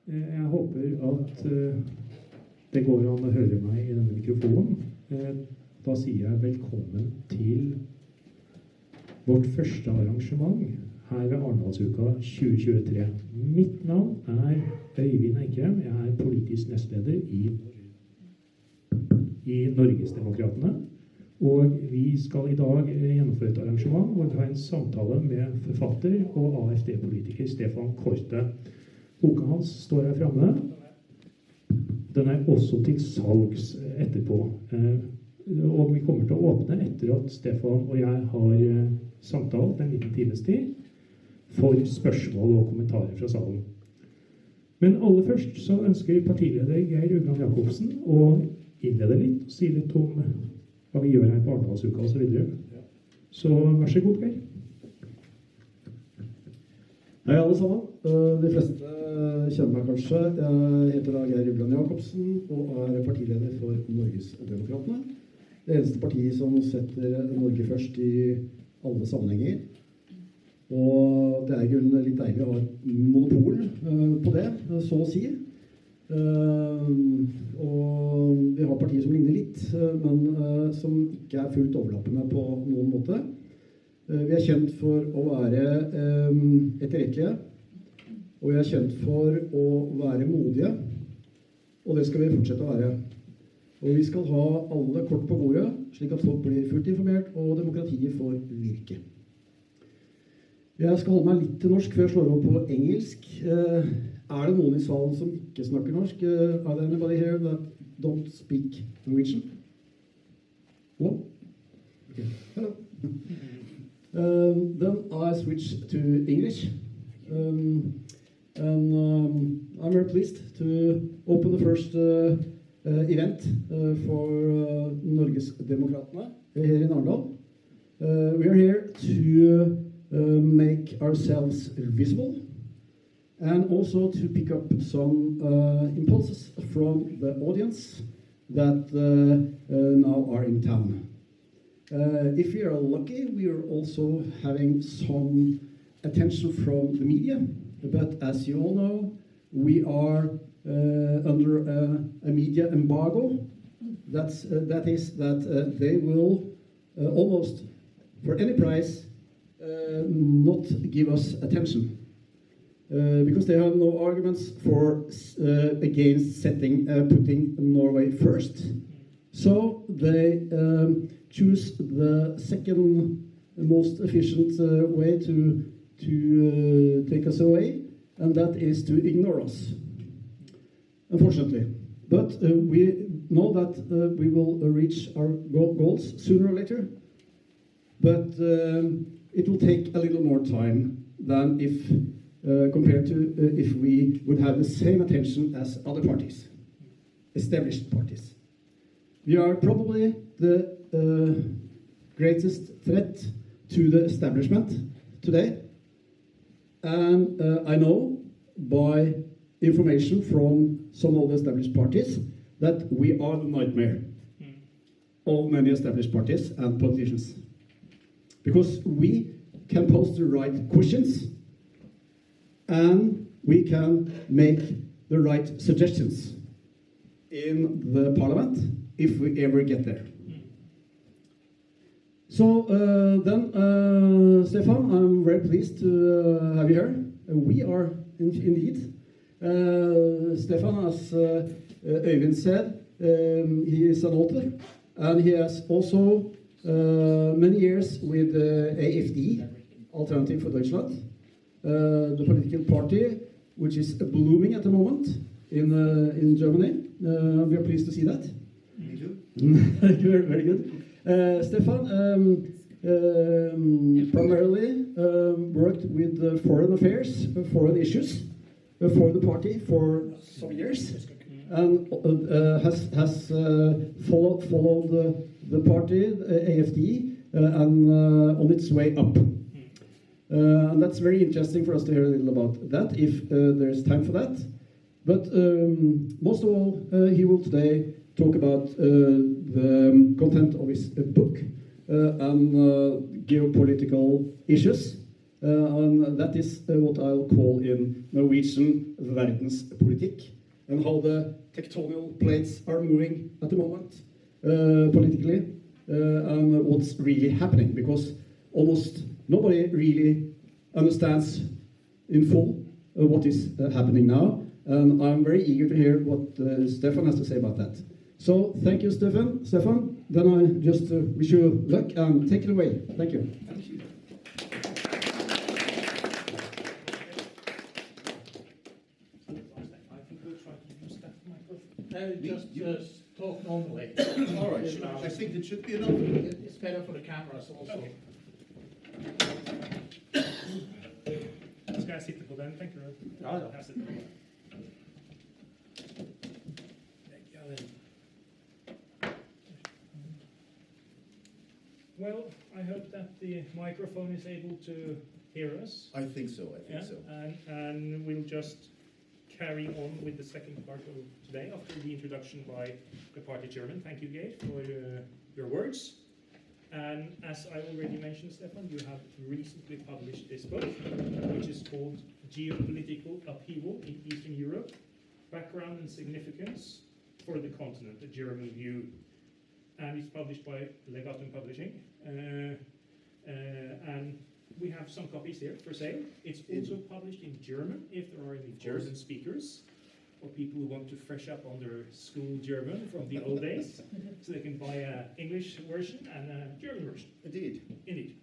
Jeg håper at det går an å høre meg i denne mikrofonen. Da sier jeg velkommen til vårt første arrangement her ved Arendalsuka 2023. Mitt navn Øyvind Eikrem. Jeg politisk nestleder i Norgesdemokratene. Og vi skal i dag gjennomføre et arrangement hvor vi har en samtale med forfatter og AFD-politiker Stefan Korte. Boka hans står her fremme. Den også til salgs etterpå. Og vi kommer til å åpne etter at Stefan og jeg har samtalt en liten times tid for spørsmål og kommentarer fra salen. Men aller først så ønsker partileder Geir Ugland jacobsen å innlede litt og si litt om hva vi gjør her på Arendalsuka og så videre. Så vær så god, Geir. Hei alle sammen. De fleste kjenner meg kanskje. Jeg heter da Geir Ugland jacobsen og partileder for Norgesdemokratene. Det eneste partiet som setter Norge først i alle sammenhenger. Og det jo litt deilig å ha et monopol på det, så å si. Og vi har partier som ligner litt, men som ikke fullt overlappende på noen måte. Vi kjent for å være etterrettelige, og vi kjent for å være modige, og det skal vi fortsette å være. Og vi skal ha alle kort på bordet, slik at folk blir fullt informert, og demokratiet får virke. Jeg skal holde meg litt til norsk før jeg slår over på engelsk. Det noen i salen som ikke snakker norsk? There anybody here that don't speak Norwegian? No? Okay. Hello. Then I switch to English. I'm very pleased to open the first event for Norgesdemokratene here in Arendal. We are here to make ourselves visible and also to pick up some impulses from the audience that now are in town. If we are lucky, we are also having some attention from the media, but as you all know, we are under a media embargo. That is that they will almost for any price not give us attention. Because they have no arguments for against putting Norway first. So they choose the second most efficient way to take us away, and that is to ignore us, unfortunately. But we know that we will reach our goals sooner or later, but it will take a little more time than if compared to if we would have the same attention as other parties, established parties. We are probably the greatest threat to the establishment today, and I know by information from some of the established parties that we are the nightmare of many established parties and politicians, because we can pose the right questions and we can make the right suggestions in the parliament if we ever get there. So then, Stefan, I'm very pleased to have you here. We are indeed. Stefan, as Øyvind said, he is an author, and he has also many years with AFD, Alternativ for Deutschland, the political party which is blooming at the moment in Germany. We are pleased to see that. Me too. Very good. Stefan primarily worked with foreign affairs, foreign issues for the party for some years, and has followed the party, AFD, and on its way up. And that's very interesting for us to hear a little about that, if there's time for that. But most of all, he will today talk about the content of his book and geopolitical issues and that is what I'll call in Norwegian verdenspolitikk, and how the tectonic plates are moving at the moment politically, and what's really happening, because almost nobody really understands in full what is happening now, and I'm very eager to hear what Stefan has to say about that. So thank you, Stefan. Then I just wish you luck and take it away. Thank you. Thank you. I think we'll try to use that microphone. Just talk normally. All right, I think it should be enough. It's better for the cameras also. Okay. Skal jeg sitte på den, tenker du? Ja, ja. Jeg sitter på den. Ja, vel. Well, I hope that the microphone is able to hear us. I think so, I think so. And we'll just carry on with the second part of today after the introduction by the party chairman. Thank you, Geir, for your words. And as I already mentioned, Stefan, you have recently published this book, which is called Geopolitical Upheaval in Eastern Europe, Background and Significance for the Continent, a German View. And it's published by Legatum Publishing. And we have some copies here for sale. It's also published in German, if there are any German speakers, or people who want to fresh up on their school German from the old days, so they can buy an English version and a German version. Indeed. Indeed.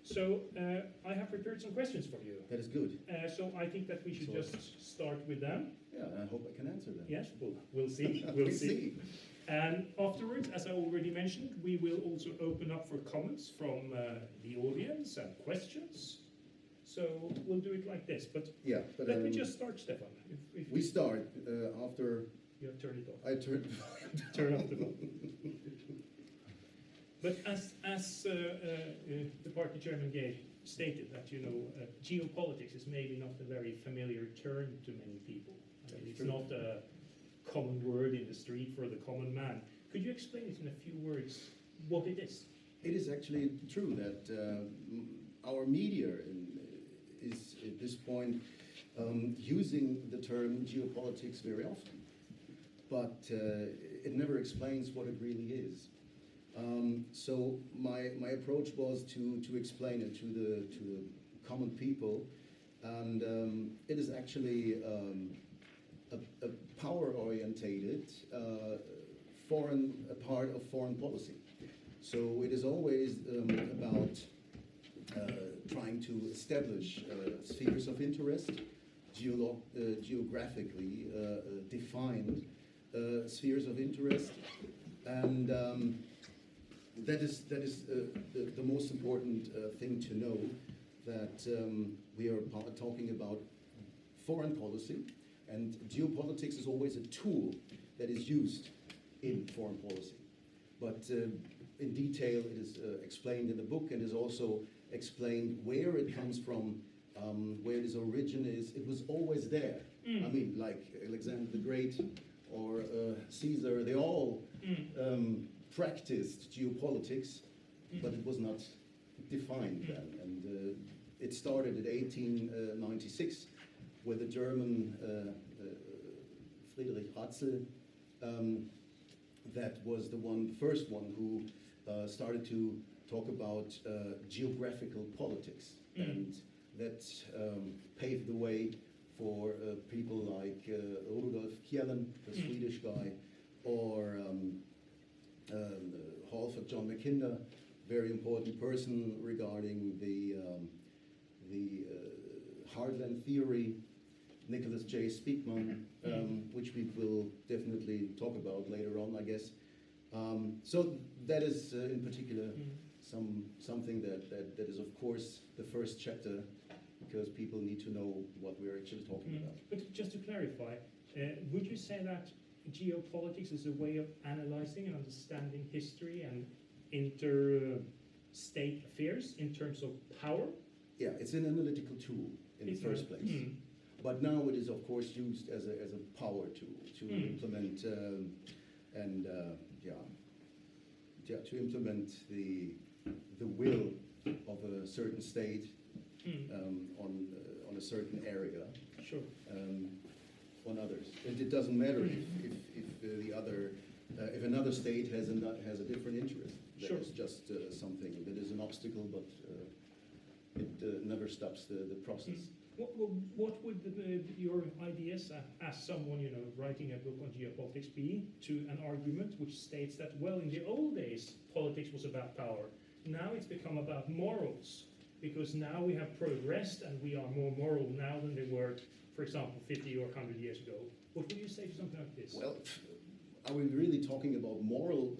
So I have prepared some questions for you. That is good. So I think that we should just start with them. Yeah, I hope I can answer them. Yes, we'll see. We'll see. And afterwards, as I already mentioned, we will also open up for comments from the audience and questions. So we'll do it like this. But let me just start, Stefan. If we start after you have turned it off. I turn off the phone. But as the party chairman Geir stated, that geopolitics is maybe not a very familiar term to many people. I mean, it's not a common word in the street for the common man. Could you explain it in a few words what it is? It is actually true that our media is at this point using the term geopolitics very often, but it never explains what it really is. So my approach was to explain it to the common people, and it is actually a power-orientated part of foreign policy. So it is always about trying to establish spheres of interest, geographically defined spheres of interest, and that is the most important thing to know, that we are talking about foreign policy, and geopolitics is always a tool that is used in foreign policy. But in detail, it is explained in the book, and is also explained where it comes from, where its origin is. It was always there. I mean, like Alexander the Great or Caesar, they all practiced geopolitics, but it was not defined then. And it started in 1896 with the German Friedrich Ratzel. That was the first one who started to talk about geographical politics, and that paved the way for people like Rudolf Kjellén, the Swedish guy, or Halford John Mackinder, very important person regarding the heartland theory, Nicholas J. Speakman, which we will definitely talk about later on, I guess. So that is in particular something that is, of course, the first chapter, because people need to know what we're actually talking about. But just to clarify, would you say that geopolitics is a way of analyzing and understanding history and interstate affairs in terms of power? Yeah, it's an analytical tool in the first place. But now it is, of course, used as a power tool to implement to implement the will of a certain state on a certain area, Sure. on others. And it doesn't matter if another state has a different interest. That Sure. is just something that is an obstacle, but it never stops the process. What would your ideas as someone writing a book on geopolitics be to an argument which states that, well, in the old days politics was about power, now it's become about morals, because now we have progressed and we are more moral now than they were, for example, 50 or 100 years ago. What would you say to something like this? Well, are we really talking about moral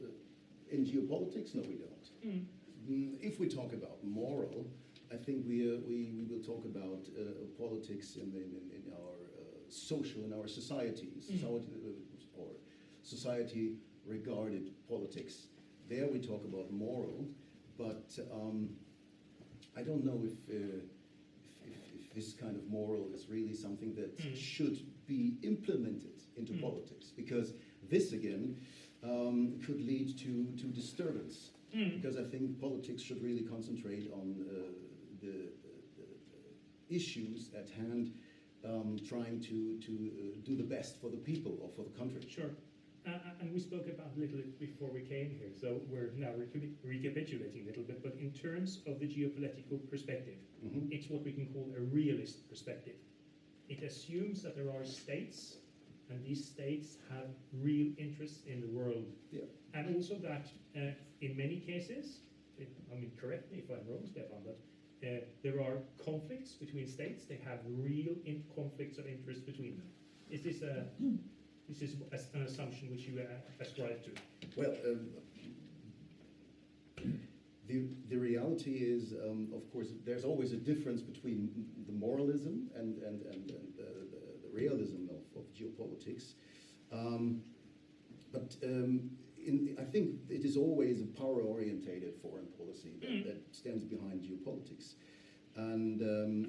in geopolitics? No, we don't. If we talk about moral, I think we will talk about politics in our in our societies, or society regarded politics. There we talk about moral, but I don't know if this kind of moral is really something that should be implemented into politics, because this again could lead to disturbance. Because I think politics should really concentrate on the issues at hand, trying to do the best for the people or for the country. Sure. And we spoke about a little bit before we came here, so we're now recapitulating a little bit, but in terms of the geopolitical perspective, it's what we can call a realist perspective. It assumes that there are states, and these states have real interests in the world. Yeah. And also that in many cases, correct me if I'm wrong, Stefan, but there are conflicts between states. They have real conflicts of interest between them. Is this an assumption which you ascribe to? Well, the reality is, of course, there's always a difference between the moralism and the realism of geopolitics. But I think it is always a power-orientated foreign policy that stands behind geopolitics. And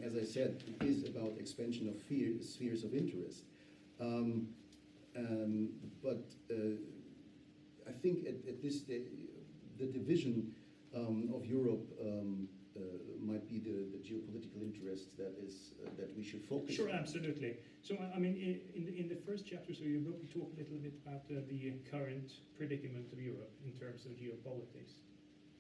as I said, it is about expansion of spheres of interest. But I think at this stage, the division of Europe might be the geopolitical interest that we should focus on. Sure, absolutely. So, I mean, in the first chapters of your book, you talk a little bit about the current predicament of Europe in terms of geopolitics.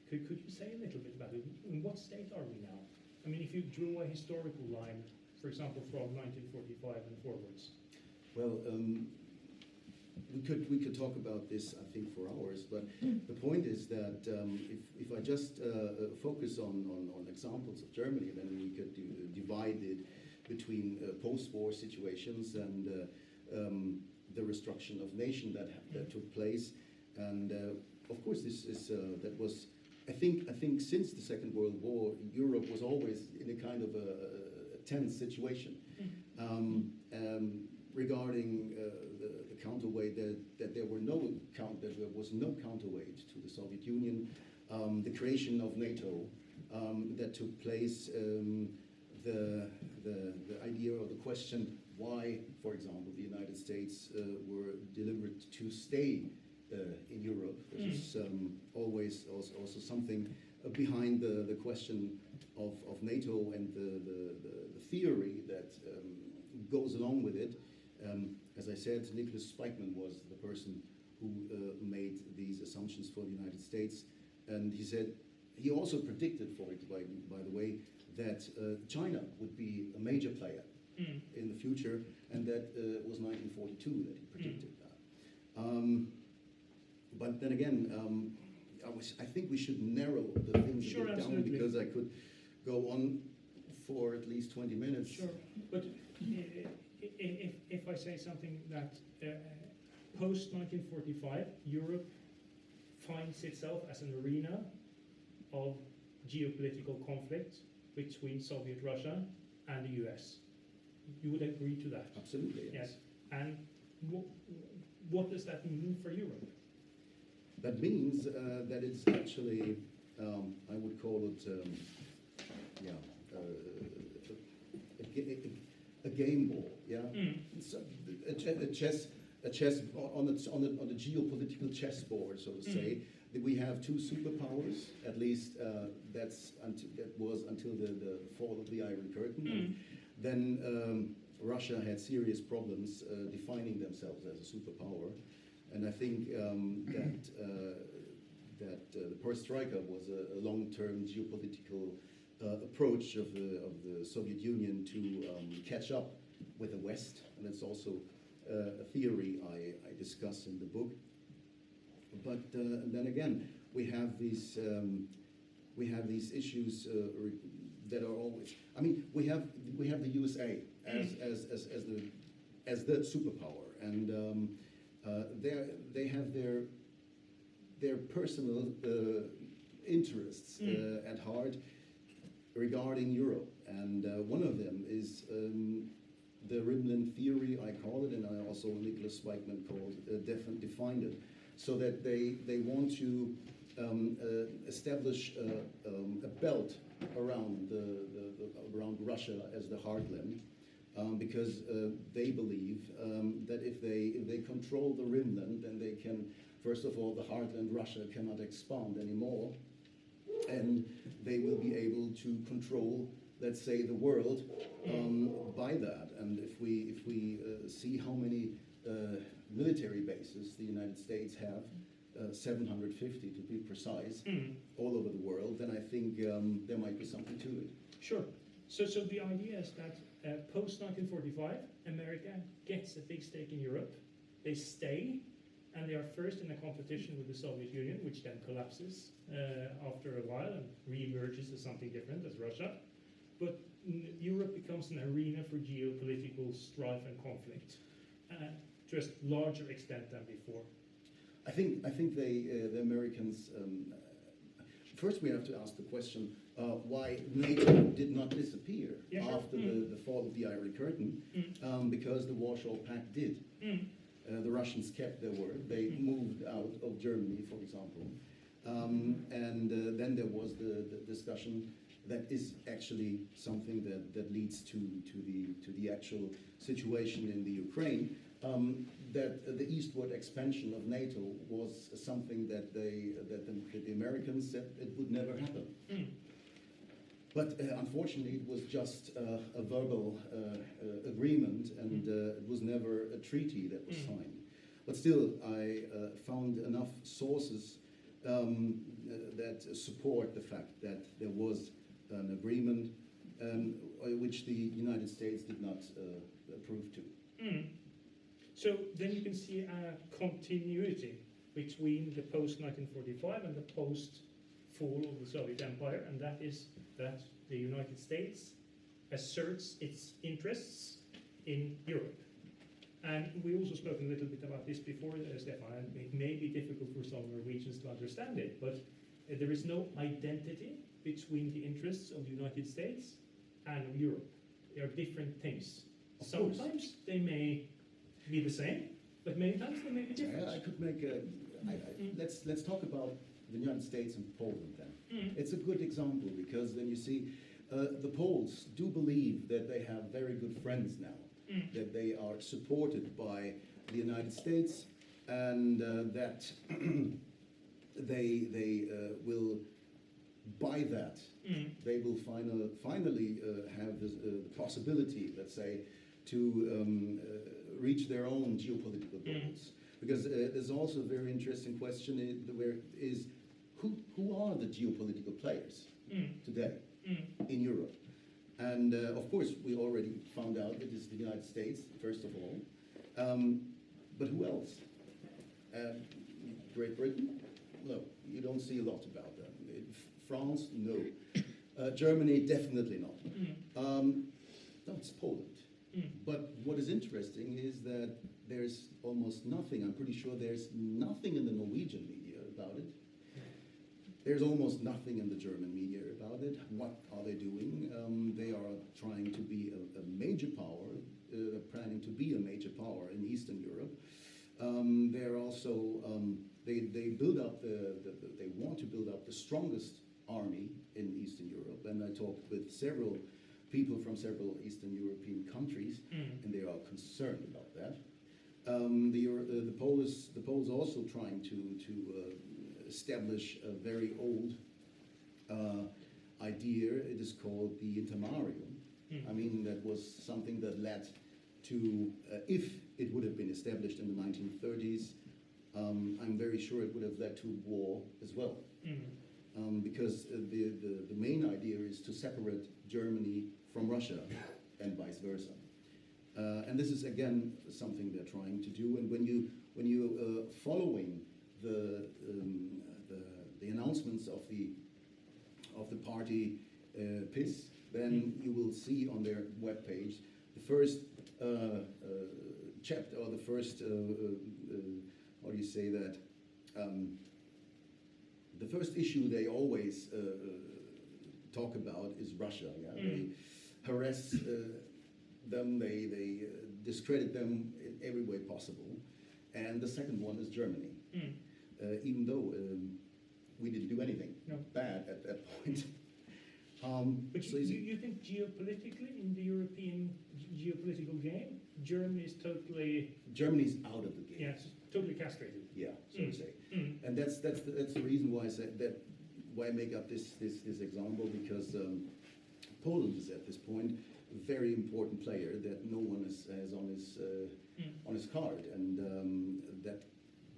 Could you say a little bit about it? In what state are we now? I mean, if you drew a historical line, for example, from 1945 and forwards. Well, we could talk about this, I think, for hours. But the point is that if I just focus on examples of Germany, then we could divide it between post-war situations and the restructuring of nation that took place. And of course, this is that was. I think since the Second World War, Europe was always in a kind of a tense situation regarding the counterweight that there was no counterweight to the Soviet Union, the creation of NATO that took place, the idea or the question why, for example, the United States were delivered to stay in Europe. There's always also something behind the question of NATO and the theory that goes along with it. As I said, Nicholas Spykman was the person who made these assumptions for the United States, and he also predicted for it, by the way, that China would be a major player in the future, and that was 1942 that he predicted that. But then again, I think we should narrow the things a bit down, because I could go on for at least 20 minutes. Sure, but if I say something that post-1945, Europe finds itself as an arena of geopolitical conflict between Soviet Russia and the US. You would agree to that? Absolutely, yes. And what does that mean for Europe? That means that it's actually, I would call it, a game ball. Yeah, it's a chess on the geopolitical chessboard, so to say. we have two superpowers, at least that was until the fall of the Iron Curtain. And then Russia had serious problems defining themselves as a superpower, and I think that the perestroika was a long-term geopolitical approach of the Soviet Union to catch up with the West, and it's also a theory I discuss in the book. But then again, we have these issues that are always. I mean, we have the USA as the superpower, and they have their personal interests at heart regarding Europe, and one of them is the Rimland theory, I call it, and I also Nicholas Weigmann defined it, so that they want to establish a belt around around Russia as the heartland, because they believe that if they control the Rimland, then they can, first of all, the heartland Russia cannot expand anymore, and they will be able to control, let's say, the world by that. And if we see how many military bases the United States have, 750 to be precise, all over the world, then I think there might be something to it. Sure. So the idea is that post-1945, America gets a big stake in Europe. They stay, and they are first in a competition with the Soviet Union, which then collapses after a while and re-emerges as something different, as Russia. But Europe becomes an arena for geopolitical strife and conflict, to a larger extent than before. I think the Americans. First, we have to ask the question why NATO did not disappear after the fall of the Iron Curtain, because the Warsaw Pact did. The Russians kept their word. They moved out of Germany, for example, and then there was the discussion that is actually something that leads to the actual situation in the Ukraine. That the eastward expansion of NATO was something that the Americans said it would never happen. But unfortunately, it was just a verbal agreement, and it was never a treaty that was signed. But still, I found enough sources that support the fact that there was an agreement which the United States did not approve to. So then you can see a continuity between the post-1945 and the post-fall of the Soviet Empire, and that is that the United States asserts its interests in Europe. And we also spoke a little bit about this before, Stefan. It may be difficult for some Norwegians to understand it, but there is no identity between the interests of the United States and of Europe. They are different things. Sometimes they may be the same, but many times they may be different. I could make a. Let's talk about the United States and Poland then. It's a good example, because then you see the Poles do believe that they have very good friends now, that they are supported by the United States, and that they will buy that. They will finally have the possibility, let's say, to reach their own geopolitical goals. Because there's also a very interesting question who are the geopolitical players today in Europe? And of course, we already found out it is the United States, first of all. But who else? Great Britain? No, you don't see a lot about them. France? No. Germany? Definitely not. No, it's Poland. But what is interesting is that there's almost nothing. I'm pretty sure there's nothing in the Norwegian media about it. There's almost nothing in the German media about it. What are they doing? They are trying to be a major power, planning to be a major power in Eastern Europe. They're also they build up they want to build up the strongest army in Eastern Europe. And I talked with several people from several Eastern European countries, and they are concerned about that. The Poles also trying to establish a very old idea. It is called the intermarium. I mean, that was something that led to, if it would have been established in the 1930s, I'm very sure it would have led to war as well. Because the main idea is to separate Germany from Russia and vice versa. And this is again something they're trying to do. And when you following the announcements of the party PIS, then you will see on their webpage the first chapter, or the first how do you say that? The first issue they always talk about is Russia. Yeah? They harass them, they discredit them in every way possible. And the second one is Germany. Even though we didn't do anything bad at that point. But so you think geopolitically, in the European geopolitical game, Germany's totally... Germany's out of the game. Yes, totally castrated. Yeah, so to say. And that's the reason why I said that, why I make up this example, because Poland is at this point a very important player that no one has on his card, and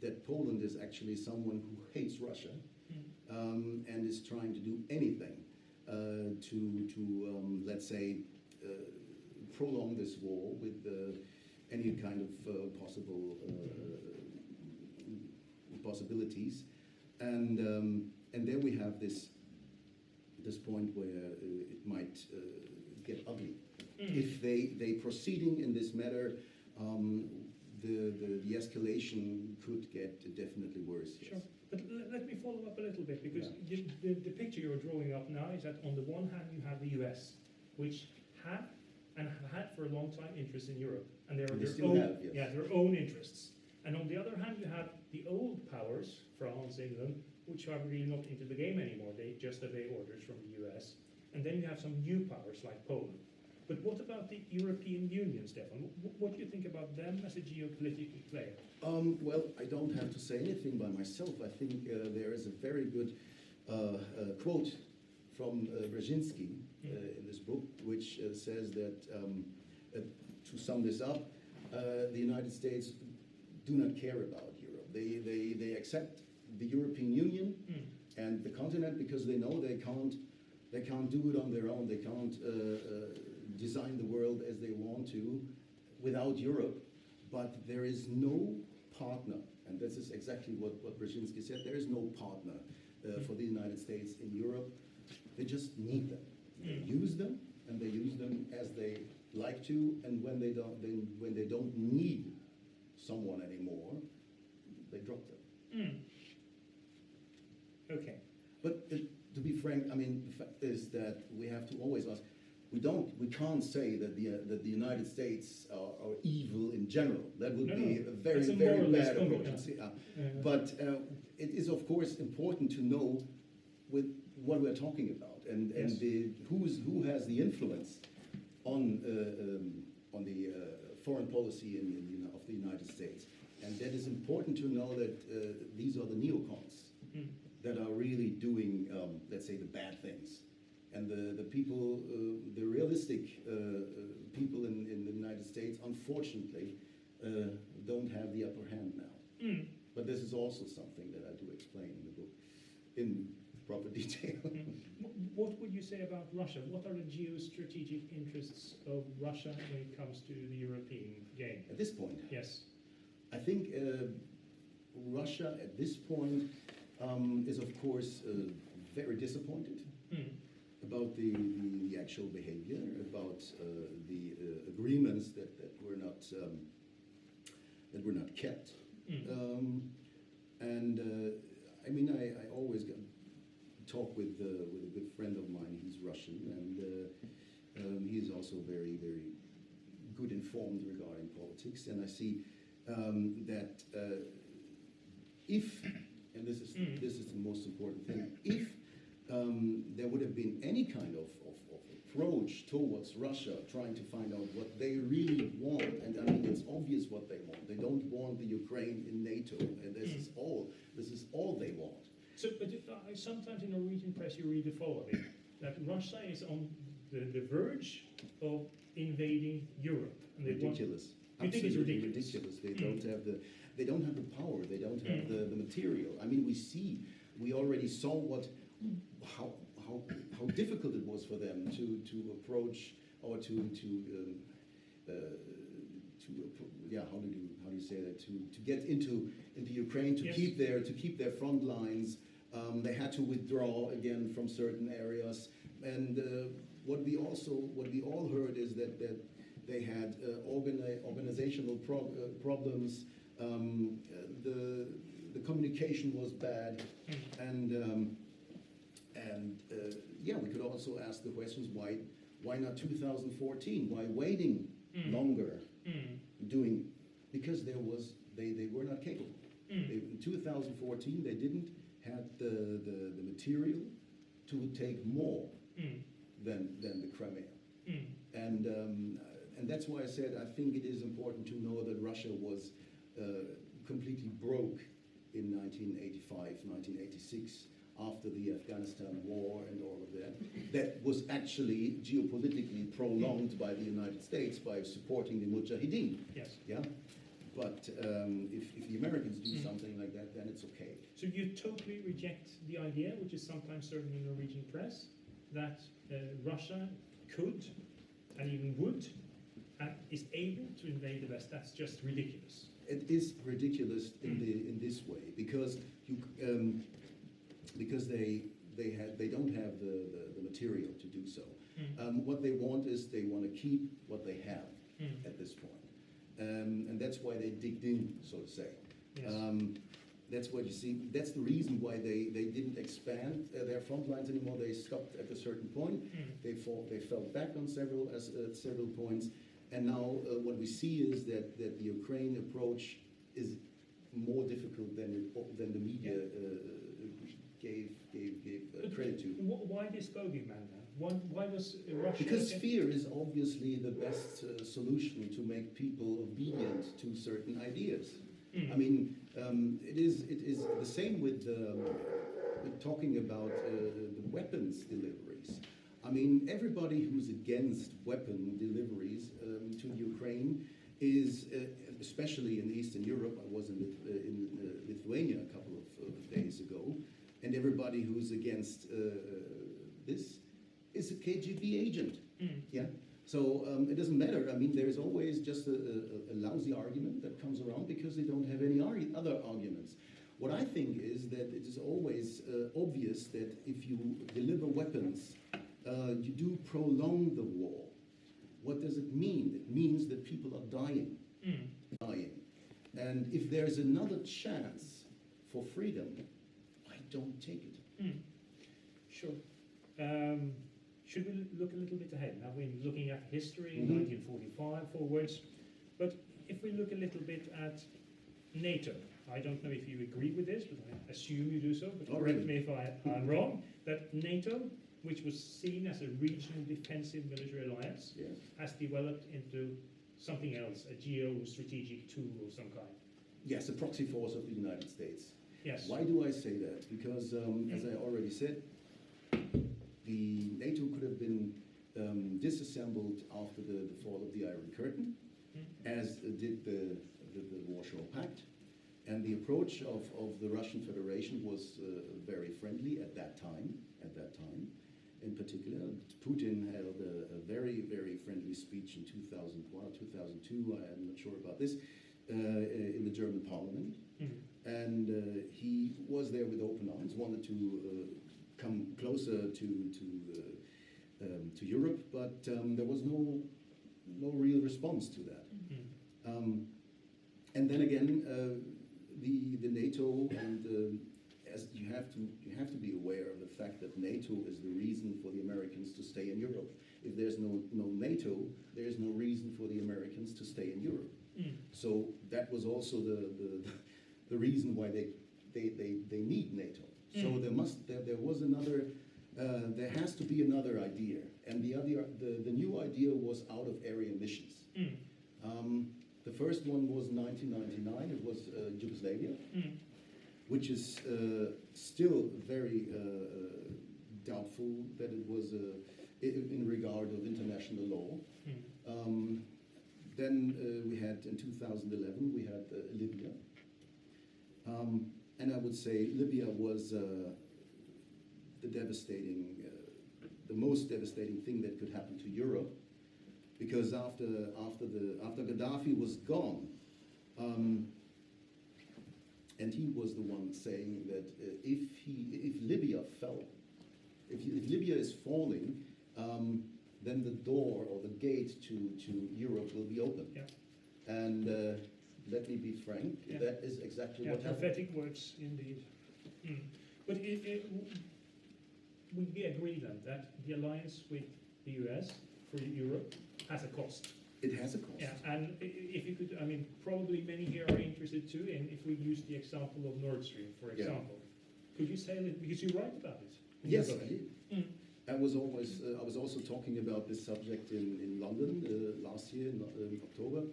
that Poland is actually someone who hates Russia and is trying to do anything to let's say prolong this war with any kind of possibilities, and there we have this point where it might get ugly if they proceeding in this matter. The escalation could get definitely worse. Yes. Sure. But let me follow up a little bit, because the picture you're drawing up now is that on the one hand you have the US, which have and have had for a long time interests in Europe, and there are their own interests. And on the other hand you have the old powers, France, England, which are really not into the game anymore. They just obey orders from the US. And then you have some new powers like Poland. But what about the European Union, Stefan? What do you think about them as a geopolitical player? Well, I don't have to say anything by myself. I think there is a very good quote from Brzezinski in this book, which says that, to sum this up, the United States do not care about Europe. They accept the European Union and the continent because they know they can't do it on their own. They can't design the world as they want to without Europe. But there is no partner, and this is exactly what Brzezinski said. There is no partner for the United States in Europe. They just need them. They use them, and they use them as they like to. And when they don't need someone anymore, they drop them. Okay. But to be frank, I mean, the fact is that we have to always ask. We can't say that the United States are evil in general. That would be a very bad approach. But it is of course important to know with what we're talking about and who has the influence on the foreign policy of the United States. And that is important to know that these are the neocons that are really doing, let's say, the bad things. And the people, the realistic people in the United States, unfortunately, don't have the upper hand now. But this is also something that I do explain in the book in proper detail. What would you say about Russia? What are the geostrategic interests of Russia when it comes to the European game? At this point? Yes. I think Russia at this point is, of course, very disappointed about the actual behavior, about the agreements that were not kept. I mean, I always talk with a good friend of mine. He's Russian, and he's also very, very good informed regarding politics. And I see that if, and this is the most important thing, if there would have been any kind of approach towards Russia, trying to find out what they really want, and I mean it's obvious what they want. They don't want the Ukraine in NATO, and this is all they want. So, but sometimes in Norwegian press you read the following, that Russia is on the verge of invading Europe. And Ridiculous. You think it's Absolutely ridiculous? They don't have the power. They don't have the material. I mean, we already saw how difficult it was for them to approach or how do you say that, to get into Ukraine, to keep their front lines. They had to withdraw again from certain areas, and what we all heard is that they had organizational problems. The communication was bad, and we could also ask the questions: why not 2014? Why waiting longer? Because they were not capable. In 2014 they didn't have the material to take more than the Crimea. And that's why I said I think it is important to know that Russia was completely broke in 1985, 1986, after the Afghanistan war and all of that. That was actually geopolitically prolonged by the United States by supporting the Mujahideen. Yes. Yeah. But if the Americans do something like that, then it's okay. So you totally reject the idea, which is sometimes certain in the Norwegian press, that Russia could and even would and is able to invade the West. That's just ridiculous. It is ridiculous in this way because they don't have the material to do so. What they want is they want to keep what they have at this point. And that's why they digged in, so to say. Yes. That's what you see. That's the reason why they didn't expand their front lines anymore. They stopped at a certain point. They fell back on several points. And now what we see is that the Ukraine approach is more difficult than the media gave credit to. Why this bogeyman then? Why was Russia... Because fear is obviously the best solution to make people obedient to certain ideas. I mean, it is the same with talking about the weapons deliveries. I mean, everybody who's against weapon deliveries to the Ukraine is, especially in Eastern Europe. I was in Lithuania a couple of days ago, and everybody who's against this is a KGB agent. Yeah. So it doesn't matter. I mean, there is always just a lousy argument that comes around because they don't have any other arguments. What I think is that it is always obvious that if you deliver weapons, you do prolong the war. What does it mean? It means that people are dying. And if there's another chance for freedom, why don't take it? Sure. Should we look a little bit ahead? Now we're looking at history in 1945 forwards, but if we look a little bit at NATO, I don't know if you agree with this, but I assume you do so, but correct me if I'm wrong, that NATO, which was seen as a regional defensive military alliance, has developed into something else, a geostrategic tool of some kind. Yes, a proxy force of the United States. Yes. Why do I say that? Because, as I already said, the NATO could have been disassembled after the fall of the Iron Curtain, as did the Warsaw Pact. And the approach of the Russian Federation was very friendly at that time. In particular, Putin held a very, very friendly speech in 2001 or 2002, I am not sure about this, in the German parliament. And he was there with open arms, wanted to come closer to Europe, but there was no real response to that. And then again, the NATO, and as you have to be aware of the fact that NATO is the reason for the Americans to stay in Europe. If there's no NATO, there's no reason for the Americans to stay in Europe. So that was also the reason why they need NATO. So there has to be another idea, and the new idea was out of area missions. The first one was 1999. It was Yugoslavia, which is still very doubtful that it was in regard of international law. Then we had, in 2011, we had Libya. And I would say Libya was the most devastating thing that could happen to Europe, because after Gaddafi was gone, and he was the one saying that if Libya fell, if Libya is falling, then the door or the gate to Europe will be open. Yeah. And let me be frank, Yeah. that is exactly what happened. Prophetic words indeed. But we agree then that the alliance with the US for Europe has a cost. It has a cost. Yeah, and if you could, I mean, probably many here are interested too in if we use the example of Nord Stream, for example. Could you say a little, because you write about it? Yes, I did. I was also talking about this subject in London last year in October,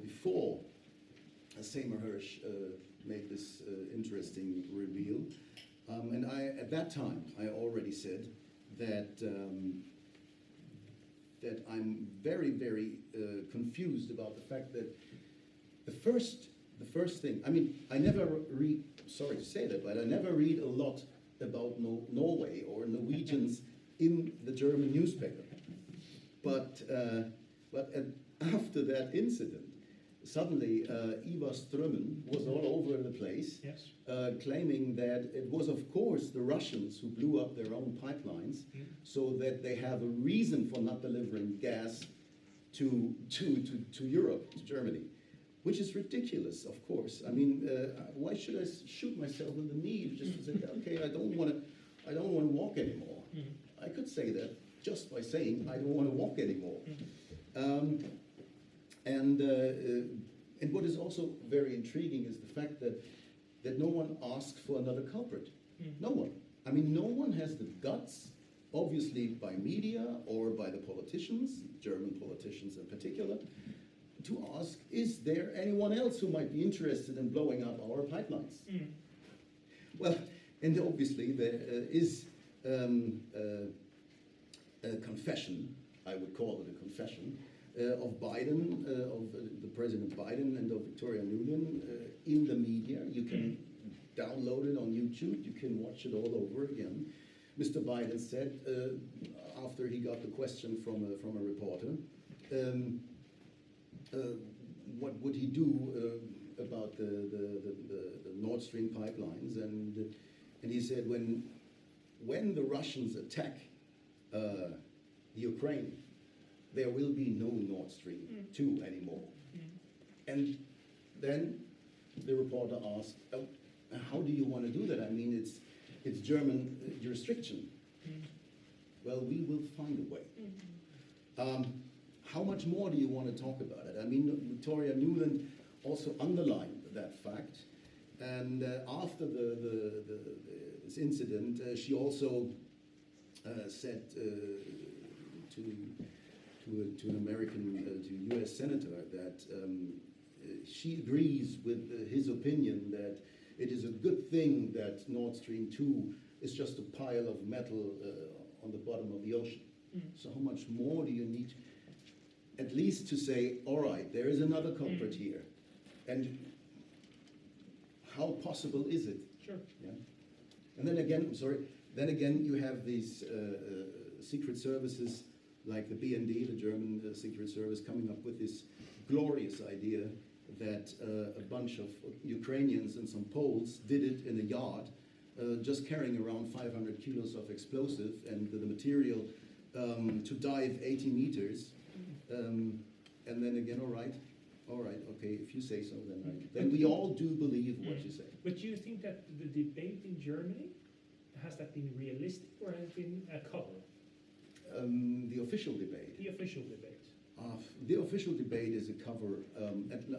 before Seymour Hersh made this interesting reveal. And at that time, I already said that that I'm very, very confused about the fact that the first thing, I mean, I never read, sorry to say that, but I never read a lot about Norway or Norwegians in the German newspaper. But after that incident, suddenly Ivar Strømmen was all over the place, Yes. claiming that it was, of course, the Russians who blew up their own pipelines, so that they have a reason for not delivering gas to Europe, to Germany, which is ridiculous, of course. I mean, why should I shoot myself in the knee just to say, okay, I don't want to walk anymore? I could say that just by saying I don't want to walk anymore. And what is also very intriguing is the fact that no one asks for another culprit. No one. I mean, no one has the guts, obviously by media or by the politicians, German politicians in particular, to ask, is there anyone else who might be interested in blowing up our pipelines? Well, and obviously there is a confession, I would call it a confession, of Biden, of the President Biden and of Victoria Nuland in the media. You can download it on YouTube, you can watch it all over again. Mr. Biden said, after he got the question from a reporter, what would he do about the Nord Stream pipelines? And he said, when the Russians attack the Ukraine, there will be no Nord Stream 2 anymore. And then the reporter asked, how do you want to do that? I mean, it's German jurisdiction. Well, we will find a way. How much more do you want to talk about it? I mean, Victoria Nuland also underlined that fact. And after this incident, she also said to an American, to a US senator, that she agrees with his opinion that it is a good thing that Nord Stream 2 is just a pile of metal on the bottom of the ocean. So how much more do you need, at least to say, all right, there is another culprit here, and how possible is it? Sure. Yeah. And then again, then again you have these secret services like the BND, the German Secret Service, coming up with this glorious idea that a bunch of Ukrainians and some Poles did it in a yard, just carrying around 500 kilos of explosive and the material to dive 80 meters. And then again, all right, okay, if you say so, then we all do believe what you say. But do you think that the debate in Germany, has that been realistic or has it been a cover? The official debate. The official debate. The official debate is a cover.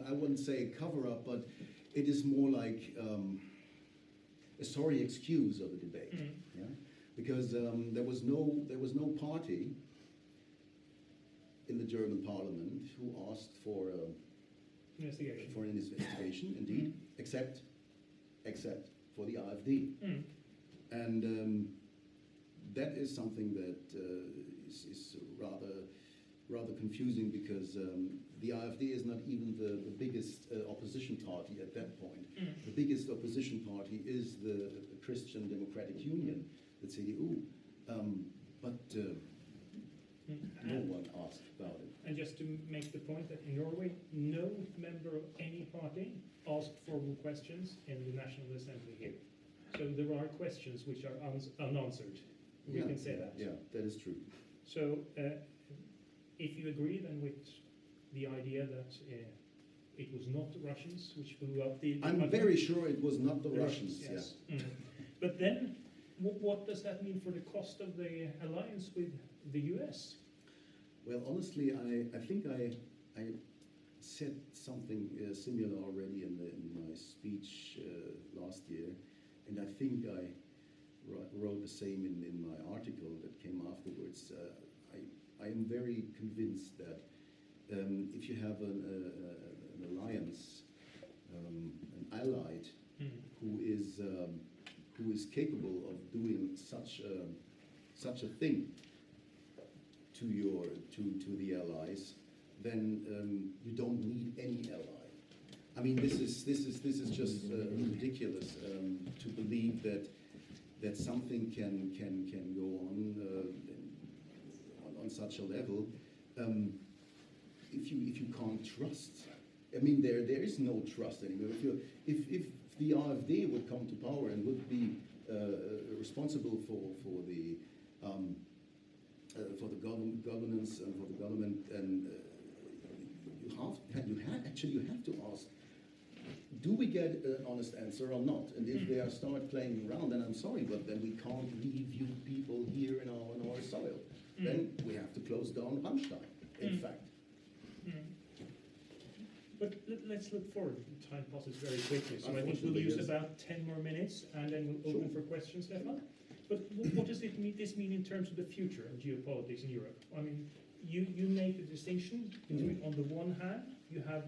I wouldn't say a cover-up, but it is more like a sorry excuse of the debate. Yeah? Because there was no party in the German parliament who asked for investigation. For an investigation, indeed, except for the AfD. And that is something that is rather confusing, because the AfD is not even the biggest opposition party at that point. The biggest opposition party is the Christian Democratic Union, the CDU. But no one asked about it. And just to make the point that in Norway, no member of any party asked formal questions in the National Assembly here. So there are questions which are unanswered. We can say that. Yeah, that is true. So if you agree then with the idea that it was not the Russians which blew up the... I'm very sure it was not the Russians, yes. Yeah. But then, what does that mean for the cost of the alliance with the US? Well, honestly, I think I said something similar already in my speech last year, and I think I wrote the same in my article that came afterwards. I am very convinced that if you have an alliance, an allied who is capable of doing such a thing to the allies, then you don't need any ally. I mean, this is just ridiculous to believe that something can go on such a level if you can't trust. I mean, there is no trust anymore. If the AfD would come to power and would be responsible for the governance and for the government, and you have to ask, do we get an honest answer or not? And if they start playing around, then I'm sorry, but then we can't leave you people here in our soil. Then we have to close down Rammstein, in fact. But let's look forward. Time passes very quickly, so I think we'll use about 10 more minutes, and then we'll open for questions, Stefan. But what does this mean in terms of the future of geopolitics in Europe? I mean, you make the distinction between, on the one hand, you have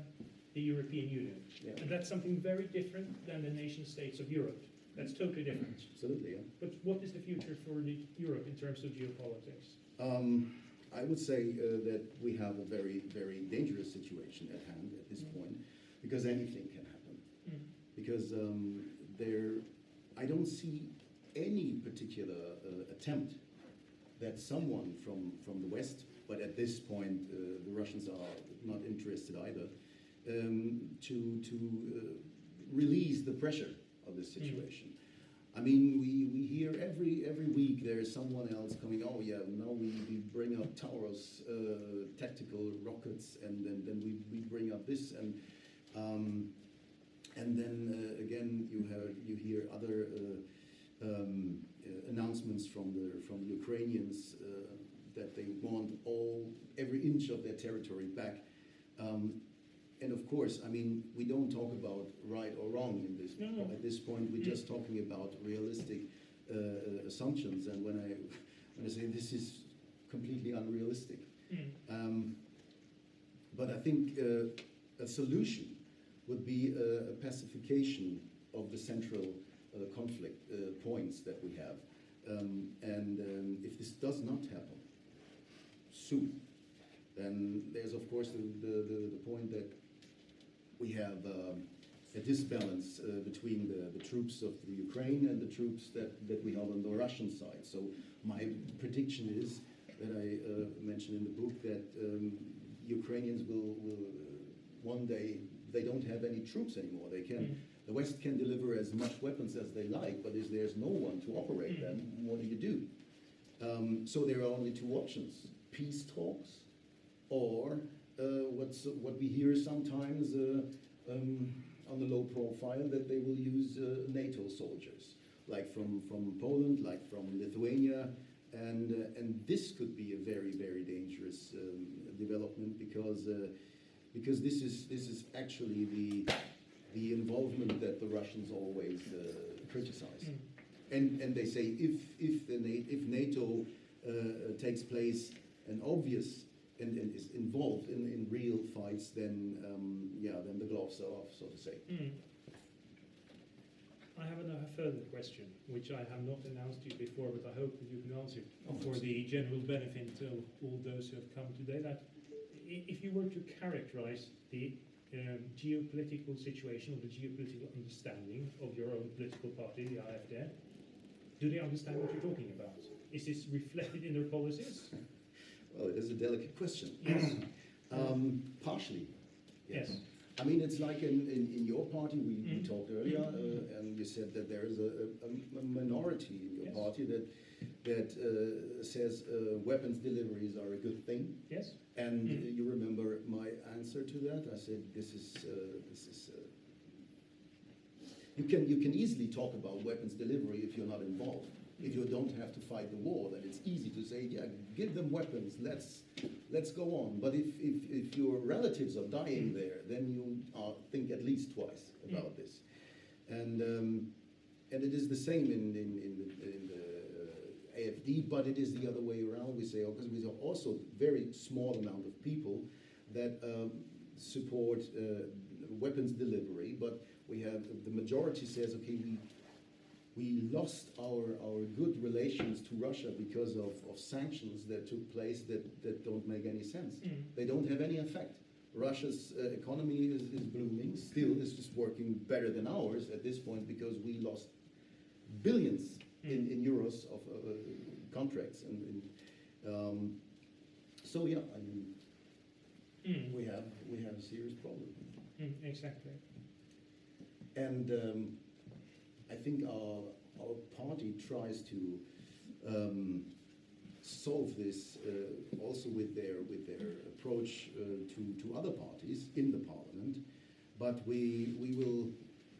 the European Union, and that's something very different than the nation states of Europe. That's totally different. Absolutely, yeah. But what is the future for Europe in terms of geopolitics? I would say that we have a very, very dangerous situation at hand at this point, because anything can happen. Because I don't see any particular attempt that someone from the West, but at this point the Russians are not interested either, to release the pressure of this situation. I mean, we hear every week there is someone else coming, oh yeah, now we bring up Taurus tactical rockets, and then we bring up this, and then again you hear other announcements from the Ukrainians that they want every inch of their territory back. And of course, I mean, we don't talk about right or wrong in this. No. At this point, we're just talking about realistic assumptions. And when I say this is completely unrealistic, but I think a solution would be a pacification of the central conflict points that we have. And if this does not happen soon, then there's of course the point that we have a disbalance between the troops of the Ukraine and the troops that we have on the Russian side. So my prediction is that I mentioned in the book that Ukrainians will one day, they don't have any troops anymore. They can, the West can deliver as much weapons as they like, but if there's no one to operate them, what do you do? So there are only two options: peace talks, or what we hear sometimes on the low profile, that they will use NATO soldiers, like from Poland, like from Lithuania, and this could be a very, very dangerous development, because this is actually the involvement that the Russians always criticize, and they say if NATO takes place an obvious and is involved in real fights, then then the gloves are off, so to say. I have a further question, which I have not announced to you before, but I hope that you can answer for the general benefit of all those who have come today. That if you were to characterize the geopolitical situation or the geopolitical understanding of your own political party, the AfD, do they understand what you're talking about? Is this reflected in their policies? Well, it is a delicate question. Yes. Partially, yes. Yes. I mean, it's like in your party, we talked earlier, and you said that there is a minority in your party that says weapons deliveries are a good thing. Yes. And you remember my answer to that? I said, you can easily talk about weapons delivery if you're not involved. If you don't have to fight the war, then it's easy to say, yeah, give them weapons, let's go on. But if your relatives are dying there, then you think at least twice about this. And it is the same in the AfD, but it is the other way around. We say, because we have also very small amount of people that support weapons delivery, but we have the majority says, okay, we lost our good relations to Russia because of sanctions that took place that don't make any sense. They don't have any effect. Russia's economy is blooming, still is just working better than ours at this point because we lost billions in euros of contracts. So yeah, I mean, we have a serious problem. Exactly. And I think our party tries to solve this also with their approach to other parties in the parliament. But we will,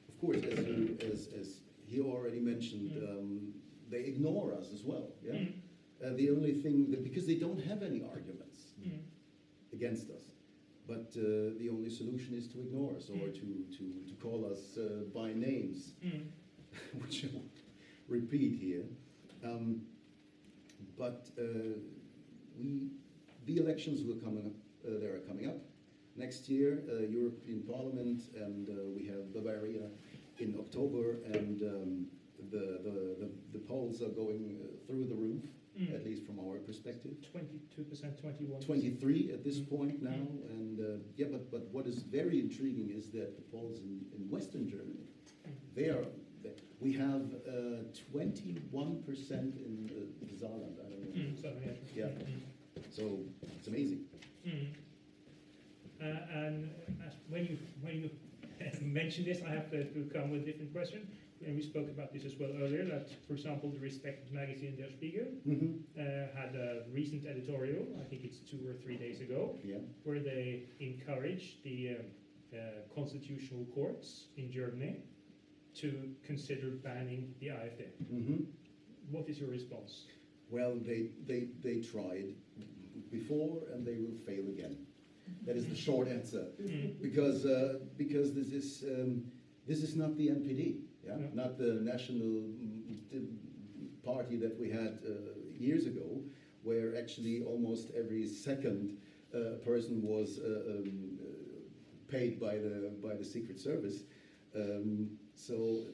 of course, as he already mentioned, they ignore us as well. Yeah. The only thing that because they don't have any arguments against us. But the only solution is to ignore us or to call us by names, which I won't repeat here. But the elections will they are coming up next year. European Parliament, and we have Bavaria in October, and the polls are going through the roof. At least from our perspective. 22%, 21%. 23 at this point now, and but what is very intriguing is that the polls in Western Germany, we have 21% in Saarland. I don't know. Yeah. So it's amazing. And when you mention this, I have to come with a different question. And we spoke about this as well earlier, that, for example, the respected magazine Der Spiegel had a recent editorial, I think it's 2 or 3 days ago, where they encouraged the constitutional courts in Germany to consider banning the AfD. What is your response? Well, they tried before and they will fail again. That is the short answer, because this is not the NPD. Yeah? No. Not the national party that we had years ago, where actually almost every second person was paid by the Secret Service. So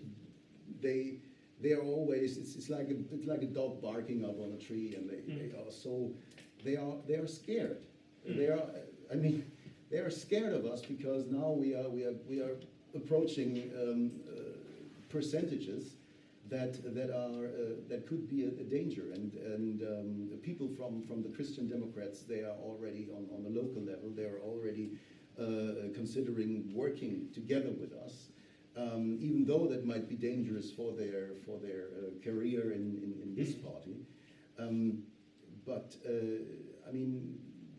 they are always it's like a dog barking up on a tree, and they are scared. They are scared of us because now we are approaching percentages that could be a danger, and the people from the Christian Democrats, they are already on the local level. They are already considering working together with us, even though that might be dangerous for their career in this party. But I mean,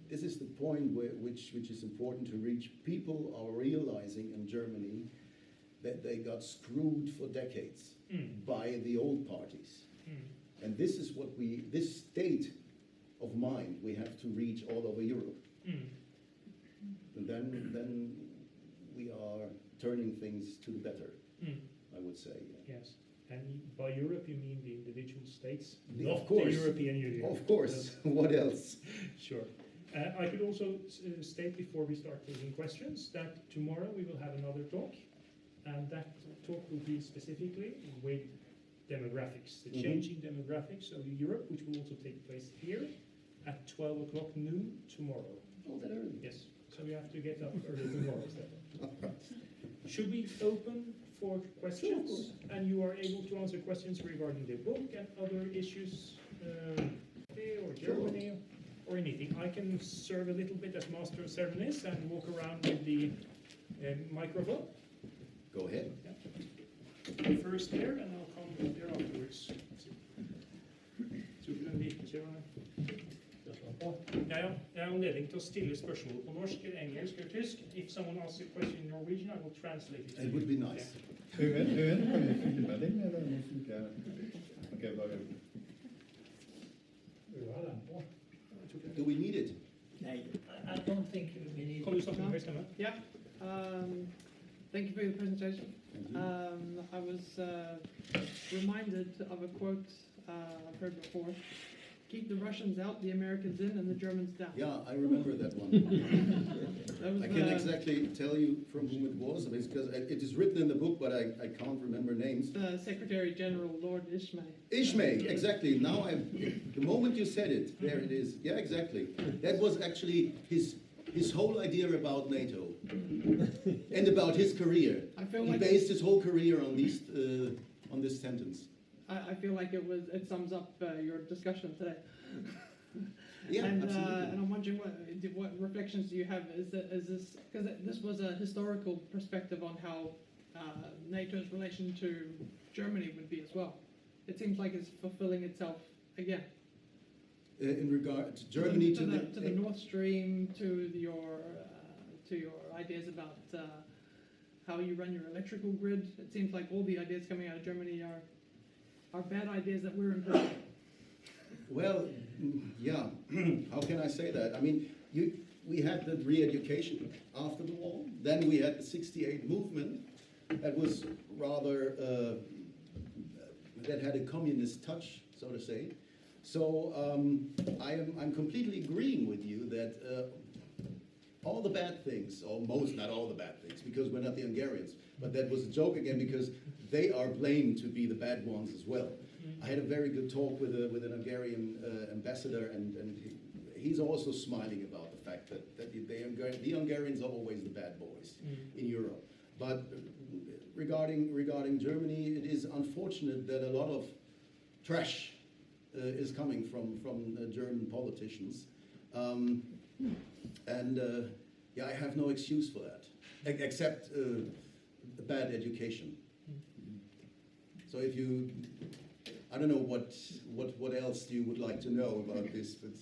this is the point which is important to reach. People are realizing in Germany that they got screwed for decades by the old parties. And this is this state of mind we have to reach all over Europe. And then we are turning things to the better, I would say. Yes. And by Europe you mean the individual states? Of course. The European Union. Of course. What else? Sure. I could also state before we start taking questions that tomorrow we will have another talk, and that talk will be specifically with demographics, the changing demographics of Europe, which will also take place here at 12 o'clock noon tomorrow. Oh, that early? Yes, so we have to get up early tomorrow. Should we open for questions? Sure, and you are able to answer questions regarding the book and other issues, or Germany, or anything. I can serve a little bit as master of ceremonies and walk around with the microphone. Go ahead. Yeah. First there, and I'll come there afterwards. Jeg har anledning til å stille spørsmål på norsk, engelsk eller tysk. If someone asks a question in Norwegian, I will translate it. It would be nice. Kan vi filme den, eller noe som ikke er... Ok, bare... Do we need it? I don't think we need. Kan du snakke med høy stemme? Yeah. Thank you for your presentation. I was reminded of a quote I've heard before. Keep the Russians out, the Americans in, and the Germans down. Yeah, I remember that one. That was I can't exactly tell you from whom it was, because it is written in the book, but I can't remember names. the Secretary General, Lord Ismay. Ismay, exactly. Now, the moment you said it, there it is. Yeah, exactly. That was actually his whole idea about NATO and about his career. I feel He like based his whole career on this sentence. I feel like it sums up your discussion today. Yeah, and absolutely. I'm wondering what reflections do you have? Is this because this was a historical perspective on how NATO's relation to Germany would be as well. It seems like it's fulfilling itself again. In regard to Germany, to the Nord Stream, to your ideas about how you run your electrical grid. It seems like all the ideas coming out of Germany are bad ideas that we're implementing. Well, yeah. How can I say that? I mean, we had the re-education after the war. Then we had the '68 movement that was rather that had a communist touch, so to say. So I'm completely agreeing with you that all the bad things, or most, not all the bad things, because we're not the Hungarians, but that was a joke again because they are blamed to be the bad ones as well. I had a very good talk with an Hungarian ambassador, and he's also smiling about the fact that the Hungarians are always the bad boys in Europe. But regarding Germany, it is unfortunate that a lot of trash is coming from German politicians. Yeah, I have no excuse for that, except bad education. So if you, I don't know what else you would like to know about this, but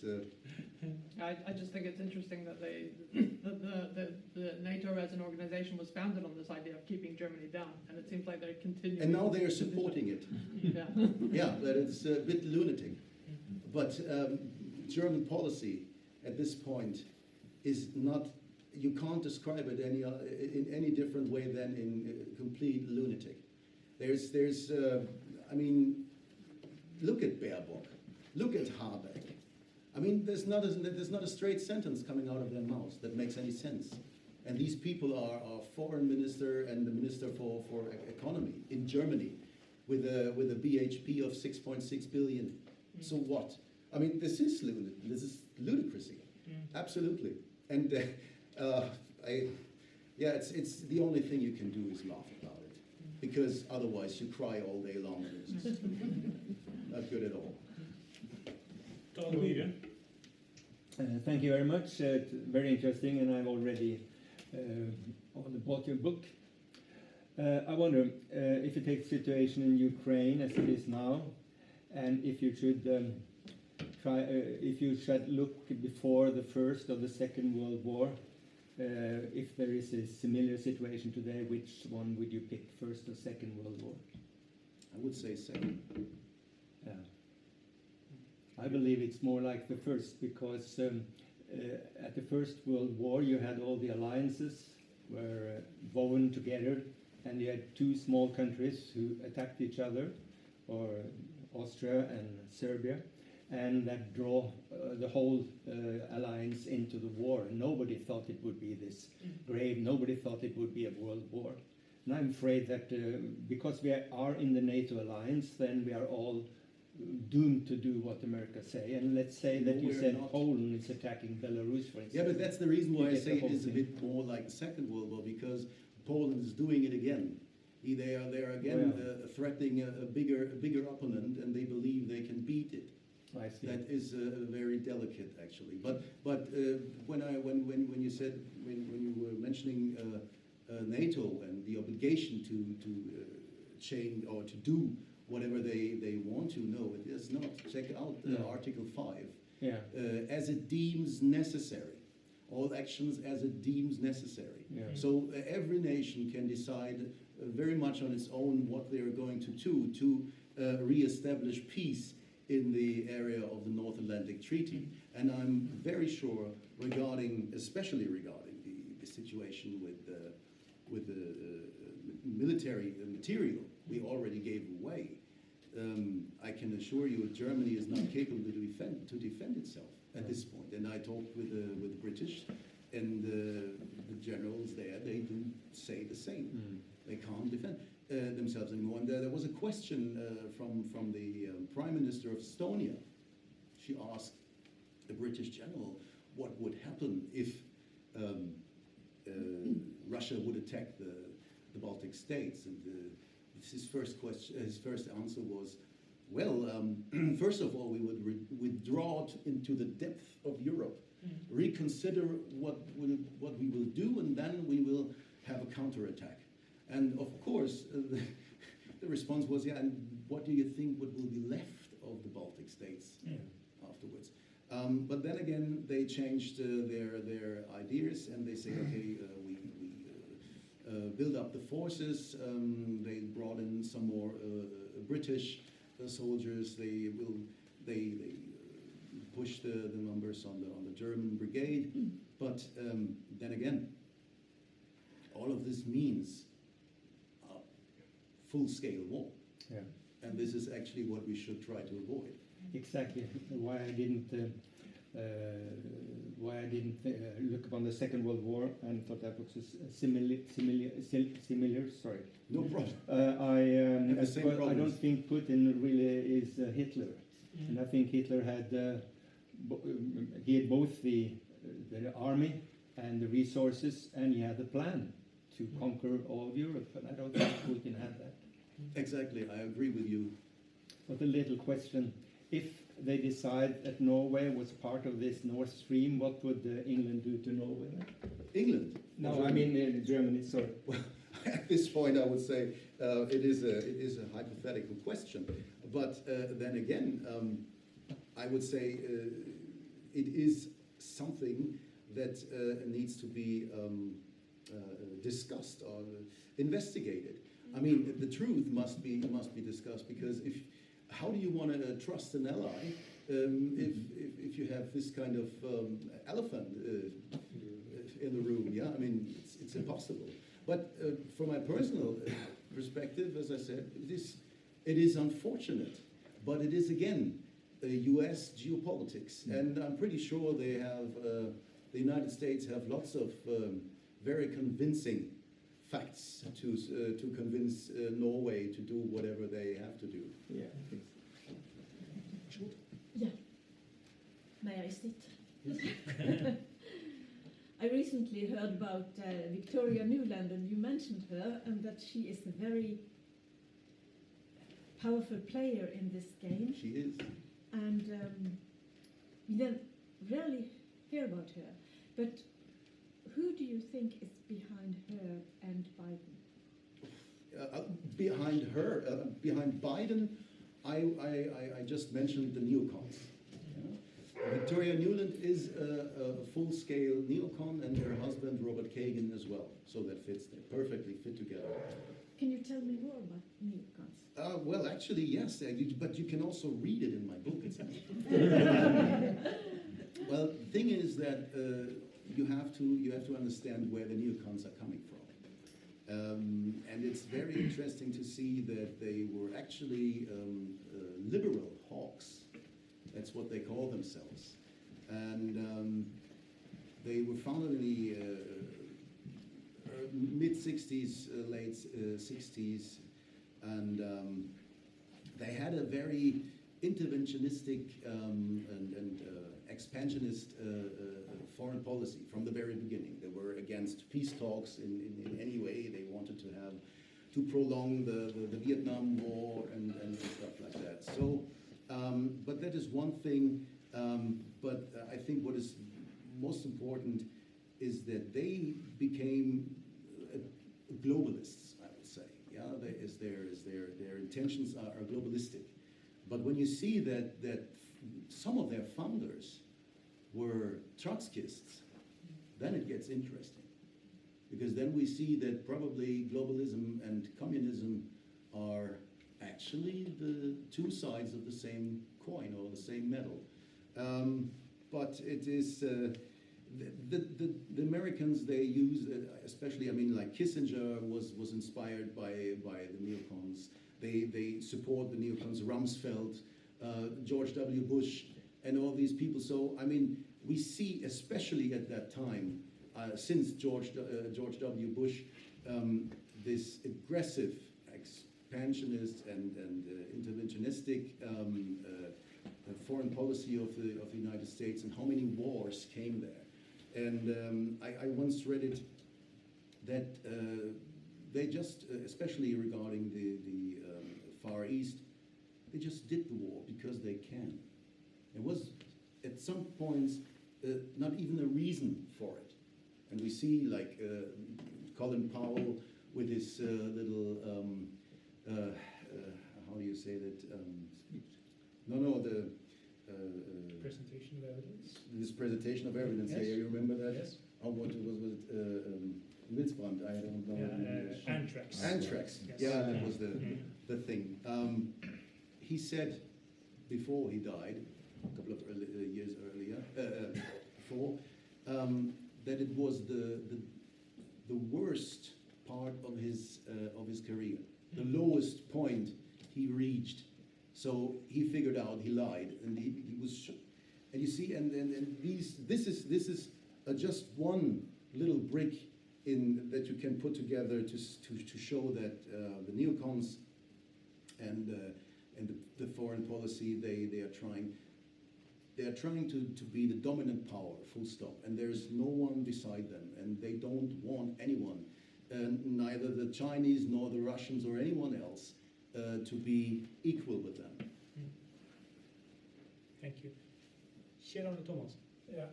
I just think it's interesting that the NATO as an organization was founded on this idea of keeping Germany down, and it seems like they're continuing. and now they are supporting it. Yeah. Yeah, but it's a bit lunatic. But German policy at this point is not. You can't describe it in any different way than in complete lunatic. There's I mean, look at Baerbock, look at Habeck. I mean, there's not a straight sentence coming out of their mouths that makes any sense. And these people are foreign minister and the minister for economy in Germany, with a BHP of 6.6 billion. So what? I mean, this is ludicrousy, absolutely. And it's the only thing you can do is laugh about it, because otherwise you cry all day long. And it's just not good at all. Thank you very much. Very interesting, and I've already bought your book. I wonder if you take the situation in Ukraine as it is now, and if you should if you should look before the First or the Second World War, if there is a similar situation today, which one would you pick, First or Second World War? I would say second. Yeah. I believe it's more like the first, because at the First World War you had all the alliances were woven together, and you had two small countries who attacked each other, or Austria and Serbia, and that draw the whole alliance into the war. Nobody thought it would be this grave. Nobody thought it would be a world war. And I'm afraid that because we are in the NATO alliance, then we are all doomed to do what America say. And let's say that you said Poland is attacking Belarus, for instance. Yeah, but that's the reason why I say it is a bit more like the Second World War, because Poland is doing it again. They are again threatening a bigger opponent, and they believe they can beat it. I see. That is very delicate, actually. But when you were mentioning NATO and the obligation to change or to do whatever they want to, no, it is not. Check out Article 5. Yeah. As it deems necessary. All actions as it deems necessary. Yeah. So every nation can decide very much on its own what they are going to do to re-establish peace in the area of the North Atlantic Treaty. And I'm very sure especially regarding the situation with the military material we already gave away. I can assure you Germany is not capable to defend itself at this point. And I talked with the British, and the generals there, they do say the same. They can't defend themselves anymore. And there was a question from the Prime Minister of Estonia. She asked the British general what would happen if Russia would attack the Baltic states. And his first answer was, well, first of all, we would withdraw into the depth of Europe, reconsider what we will do, and then we will have a counterattack. And of course, the response was, yeah, and what do you think what will be left of the Baltic states afterwards? But then again, they changed their ideas, and they say, okay, we build up the forces. They brought in some more British soldiers. They push the numbers on the German brigade. But then again, all of this means a full-scale war. Yeah. And this is actually what we should try to avoid. Exactly. Why I didn't look upon the Second World War and thought that was similar. Sorry. No problem. I don't think Putin really is Hitler, and I think Hitler had he had both the army and the resources, and he had the plan to conquer all of Europe, and I don't think Putin had that. Exactly, I agree with you. But a little question: if they decide that Norway was part of this Nord Stream, what would England do to Norway? England? No, I mean Germany. Sorry. Well, at this point, I would say it is a hypothetical question. But then again, I would say it is something that needs to be discussed or investigated. I mean, the truth must be discussed, because how do you want to trust an ally if you have this kind of elephant in the room? Yeah, I mean, it's impossible. But from my personal perspective, as I said, it is unfortunate, but it is again U.S. geopolitics, and I'm pretty sure they have the United States have lots of very convincing facts to convince Norway to do whatever they have to do. Yeah. Yeah. May I sit? I recently heard about Victoria Nuland, and you mentioned her, and that she is a very powerful player in this game. She is. And we don't rarely hear about her. But who do you think is behind her and Biden? Behind Biden, I just mentioned the neocons. Victoria Nuland is a full-scale neocon, and her husband Robert Kagan as well. So that fits, they perfectly fit together. Can you tell me more about neocons? Well, actually, yes, but you can also read it in my book. Well, the thing is that you have to understand where the neocons are coming from, and it's very interesting to see that they were actually liberal hawks That's what they call themselves. And they were founded in the mid-60s, late 60s, and they had a very interventionistic and expansionist foreign policy from the very beginning. They were against peace talks in any way. They wanted to prolong the Vietnam War and stuff like that. So, but that is one thing. But I think what is most important is that they became globalists, I would say. Yeah, their intentions are globalistic. But when you see that some of their founders were Trotskyists, then it gets interesting. Because then we see that probably globalism and communism are actually the two sides of the same coin or the same medal. But it is the Americans, they use, especially, I mean, like Kissinger was inspired by the neocons. They support the neocons, Rumsfeld, George W. Bush, and all these people. So, I mean, we see, especially at that time, since George W. Bush, this aggressive expansionist and interventionistic foreign policy of the United States, and how many wars came there. And I once read it that they just, especially regarding the Far East, they just did the war because they can. There was, at some points, not even a reason for it. And we see, like, Colin Powell with his little, how do you say that? The Presentation of evidence. This presentation of evidence. Yes. Yeah, you remember that? Yes. Oh, what was it? Milzbrand, I don't know. Anthrax. Anthrax. Yes. Yeah, that was the thing. He said before he died, a couple of years earlier, before, that it was the worst part of his career, the lowest point he reached. So he figured out he lied, and he was, and you see, and this is just one little brick in that you can put together to show that the neocons and the foreign policy they are trying to be the dominant power, full stop, and there's no one beside them, and they don't want anyone, neither the Chinese nor the Russians or anyone else, to be equal with them. Thank you. Kjell-Arne Thomas. Yeah.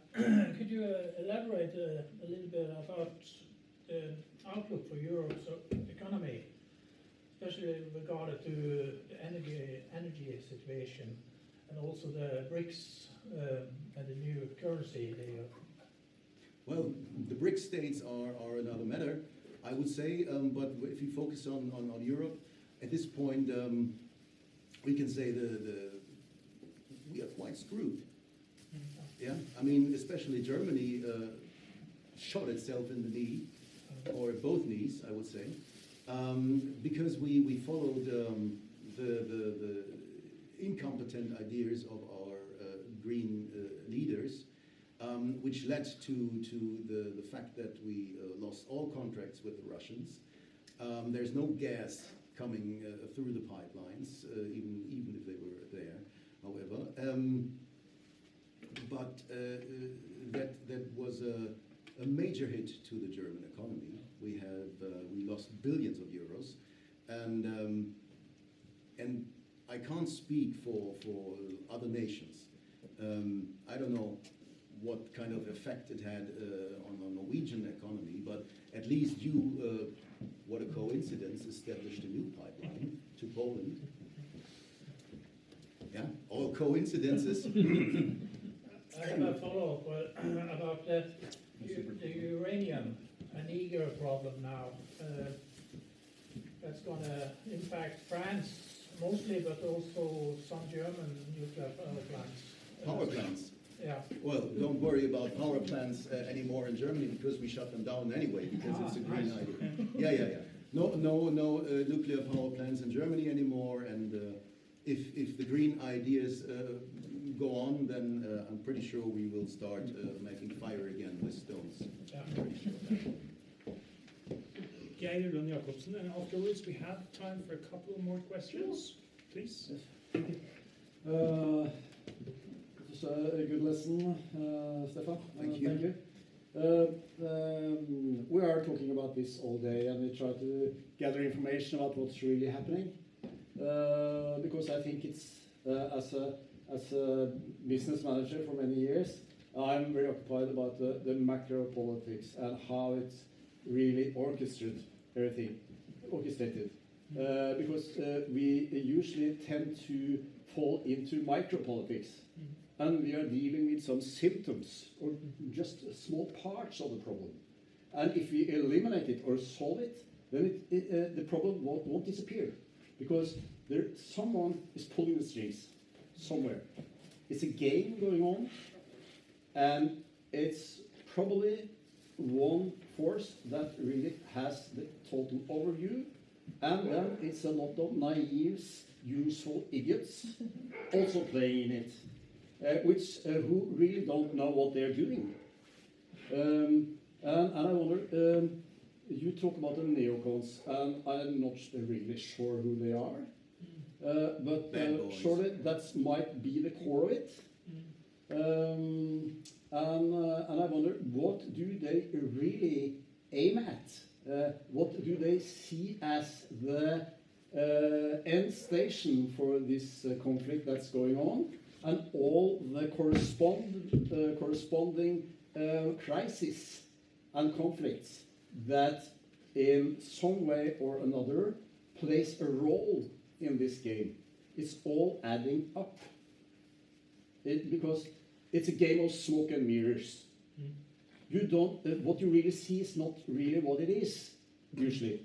Could you elaborate a little bit about the outlook for Europe's economy, especially regarding to the energy situation, and also the BRICS and the new currency they have? Well, the BRICS states are another matter, I would say, but if you focus on Europe, at this point, we can say we are quite screwed. Yeah, I mean, especially Germany shot itself in the knee, or both knees, I would say, because we followed the incompetent ideas of our green leaders, which led to the fact that we lost all contracts with the Russians. There's no gas coming through the pipelines, even if they were there, however. But that was a major hit to the German economy. We lost billions of euros, and I can't speak for other nations. I don't know what kind of effect it had on the Norwegian economy, but at least you, what a coincidence, established a new pipeline to Poland. Yeah, all coincidences. I have a follow-up about the uranium and Niger problem now. That's going to impact France mostly, but also some German nuclear power plants. Power plants? Yeah. Well, don't worry about power plants anymore in Germany, because we shut them down anyway, because it's a green idea. Yeah. No nuclear power plants in Germany anymore, and if the green ideas go on, then I'm pretty sure we will start making fire again with stones. Geir Ugland, Jacobsen, and afterwards we have time for a couple more questions. Please. It was a good lesson, Stefan. Thank you. We are talking about this all day, and we try to gather information about what's really happening. Because I think it's as a business manager for many years, I'm very occupied about the macro politics and how it's really orchestrated. Because we usually tend to fall into micro politics, and we are dealing with some symptoms or just small parts of the problem. And if we eliminate it or solve it, then the problem won't disappear, because someone is pulling the strings somewhere. It's a game going on, and it's probably one force that really has the total overview, and then it's a lot of naive, useful idiots also playing in it, who really don't know what they're doing. And I wonder, you talk about the neocons, and I'm not really sure who they are, but surely that might be the core of it. And I wonder, what do they really aim at? What do they see as the end station for this conflict that's going on, and all the corresponding crises and conflicts that in some way or another plays a role in this game? It's all adding up. Because it's a game of smoke and mirrors. You don't. What you really see is not really what it is, usually.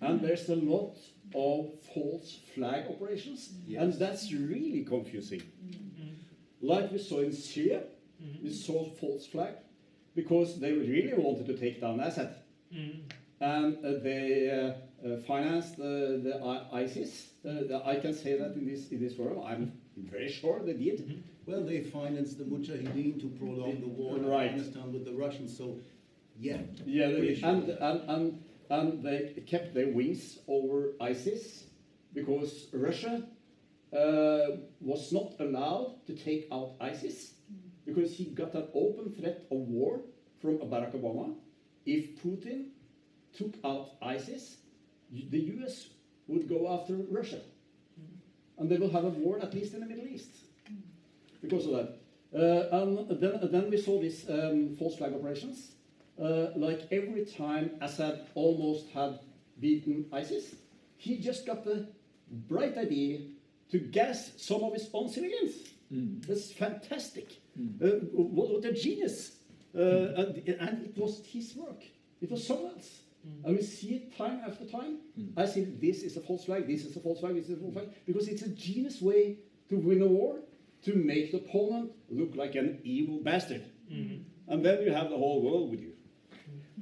And there's a lot of false flag operations, and that's really confusing. Like we saw in Syria, we saw false flag because they really wanted to take down Assad, and they financed the ISIS. I can say that in this forum. I'm very sure they did. Well, they financed the Mujahideen to prolong the war in Afghanistan with the Russians. So, yeah. Yeah, and they kept their wings over ISIS because Russia was not allowed to take out ISIS because he got an open threat of war from Barack Obama. If Putin took out ISIS, the US would go after Russia. And they will have a war at least in the Middle East because of that. And then we saw these false flag operations. Like every time Assad almost had beaten ISIS, he just got the bright idea to gas some of his own civilians. That's fantastic. What a genius. And it was his work. It was someone else. And we see it time after time. I say this is a false flag, this is a false flag, this is a false flag, because it's a genius way to win a war, to make the opponent look like an evil bastard. And then you have the whole world with you.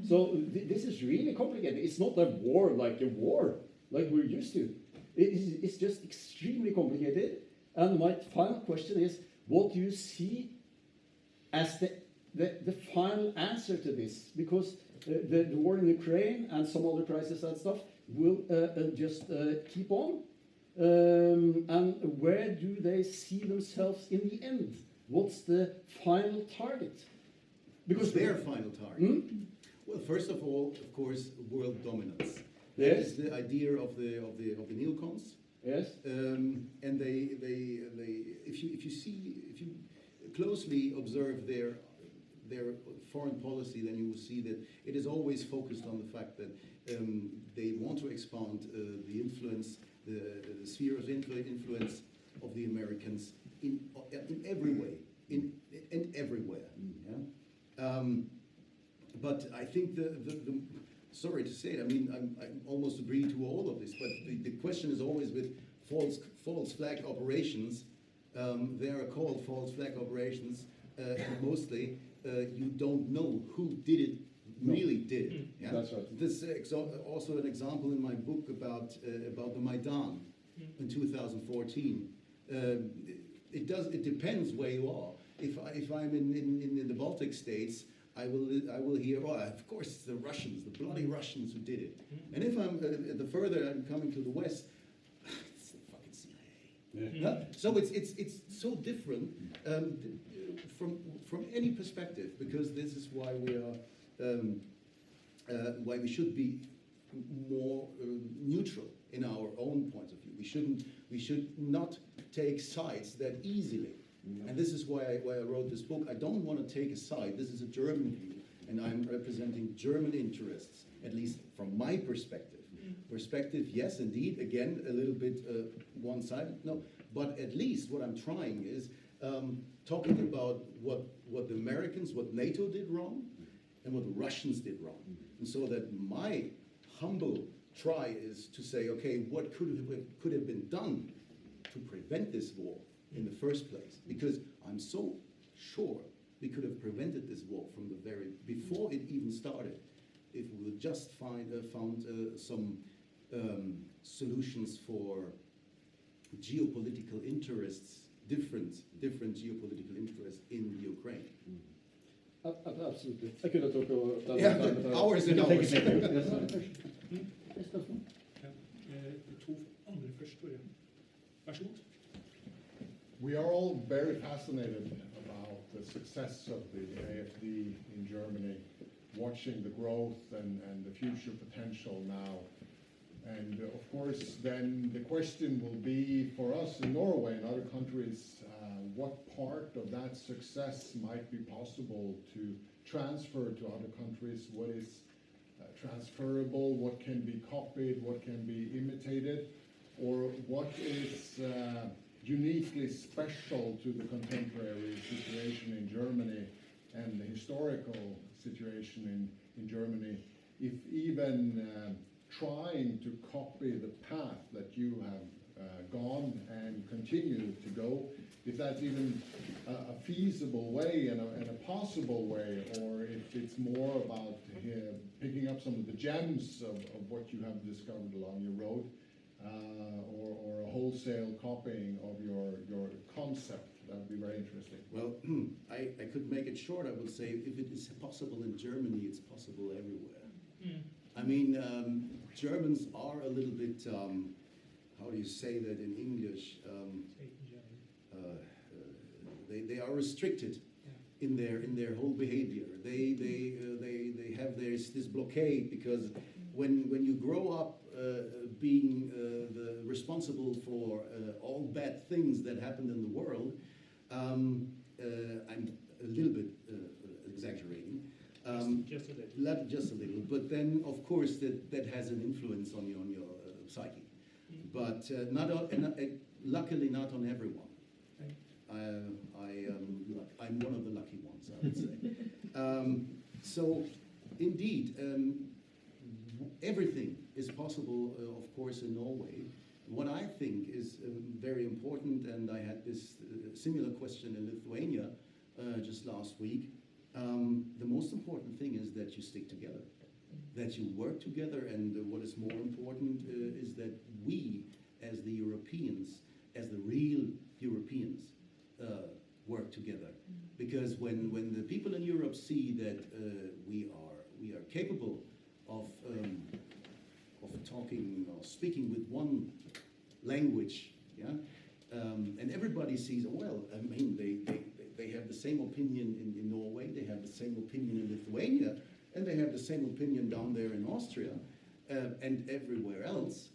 So this is really complicated. It's not a war like we're used to. It's just extremely complicated. And my final question is, what do you see as the final answer to this? Because the war in Ukraine and some other crises and stuff will just keep on. And where do they see themselves in the end? What's the final target? Because their final target. Well, first of all, of course, world dominance. That is the idea of the neocons. Yes. And they if you closely observe their foreign policy, then you will see that it is always focused on the fact that they want to expand the influence, the sphere of influence of the Americans in every way, in everywhere. Yeah? But I think the sorry to say it, I mean, I almost agree to all of this, but the question is always with false flag operations. They are called false flag operations, and mostly you don't know who did it, really did it. Yeah? That's right. This is also an example in my book about the Maidan. in 2014. It depends where you are. If I'm in the Baltic states, I will hear, oh, of course it's the Russians, the bloody Russians who did it. And if I'm the further I'm coming to the west, it's the fucking CIA. Yeah. So it's so different from any perspective, because this is why why we should be more neutral in our own point of view. We should not take sides that easily. And this is why I wrote this book. I don't want to take a side. This is a German view, and I'm representing German interests, at least from my perspective. Perspective, yes, indeed, again, a little bit one-sided. No, but at least what I'm trying is talking about what the Americans, what NATO did wrong, and what the Russians did wrong. And so that my humble try is to say, okay, what could have been done to prevent this war in the first place? Because I'm so sure we could have prevented this war from before it even started, if we would just found some solutions for geopolitical interests, different geopolitical interests in Ukraine. Absolutely. I couldn't talk about Yeah, hours and hours. We are all very fascinated about the success of the AfD in Germany, watching the growth and the future potential now. And of course, then the question will be for us in Norway and other countries, what part of that success might be possible to transfer to other countries? What is transferable? What can be copied? What can be imitated? Or what is uniquely special to the contemporary situation in Germany and the historical situation in Germany, if even trying to copy the path that you have gone and continue to go, if that's even a feasible way and a possible way, or if it's more about picking up some of the gems of what you have discovered along your road, or a wholesale copying of your concept. That would be very interesting. Well, I could make it short. I would say if it is possible in Germany, it's possible everywhere. I mean, Germans are a little bit, how do you say that in English? They are restricted in their whole behavior. They have this blockade, because when you grow up being responsible for all bad things that happened in the world, I'm a little bit exaggerating. Just a little, but then of course that has an influence on your psyche, but luckily not on everyone. I'm one of the lucky ones, I would say. So indeed, everything is possible, of course, in Norway. What I think is very important, and I had this similar question in Lithuania just last week. The most important thing is that you stick together, that you work together, and what is more important is that we, as the Europeans, as the real Europeans, work together. Because when the people in Europe see that we are capable of talking or speaking with one language, yeah, and everybody sees, well, I mean, they have the same opinion in Norway, they have the same opinion in Lithuania, and they have the same opinion down there in Austria, and everywhere else,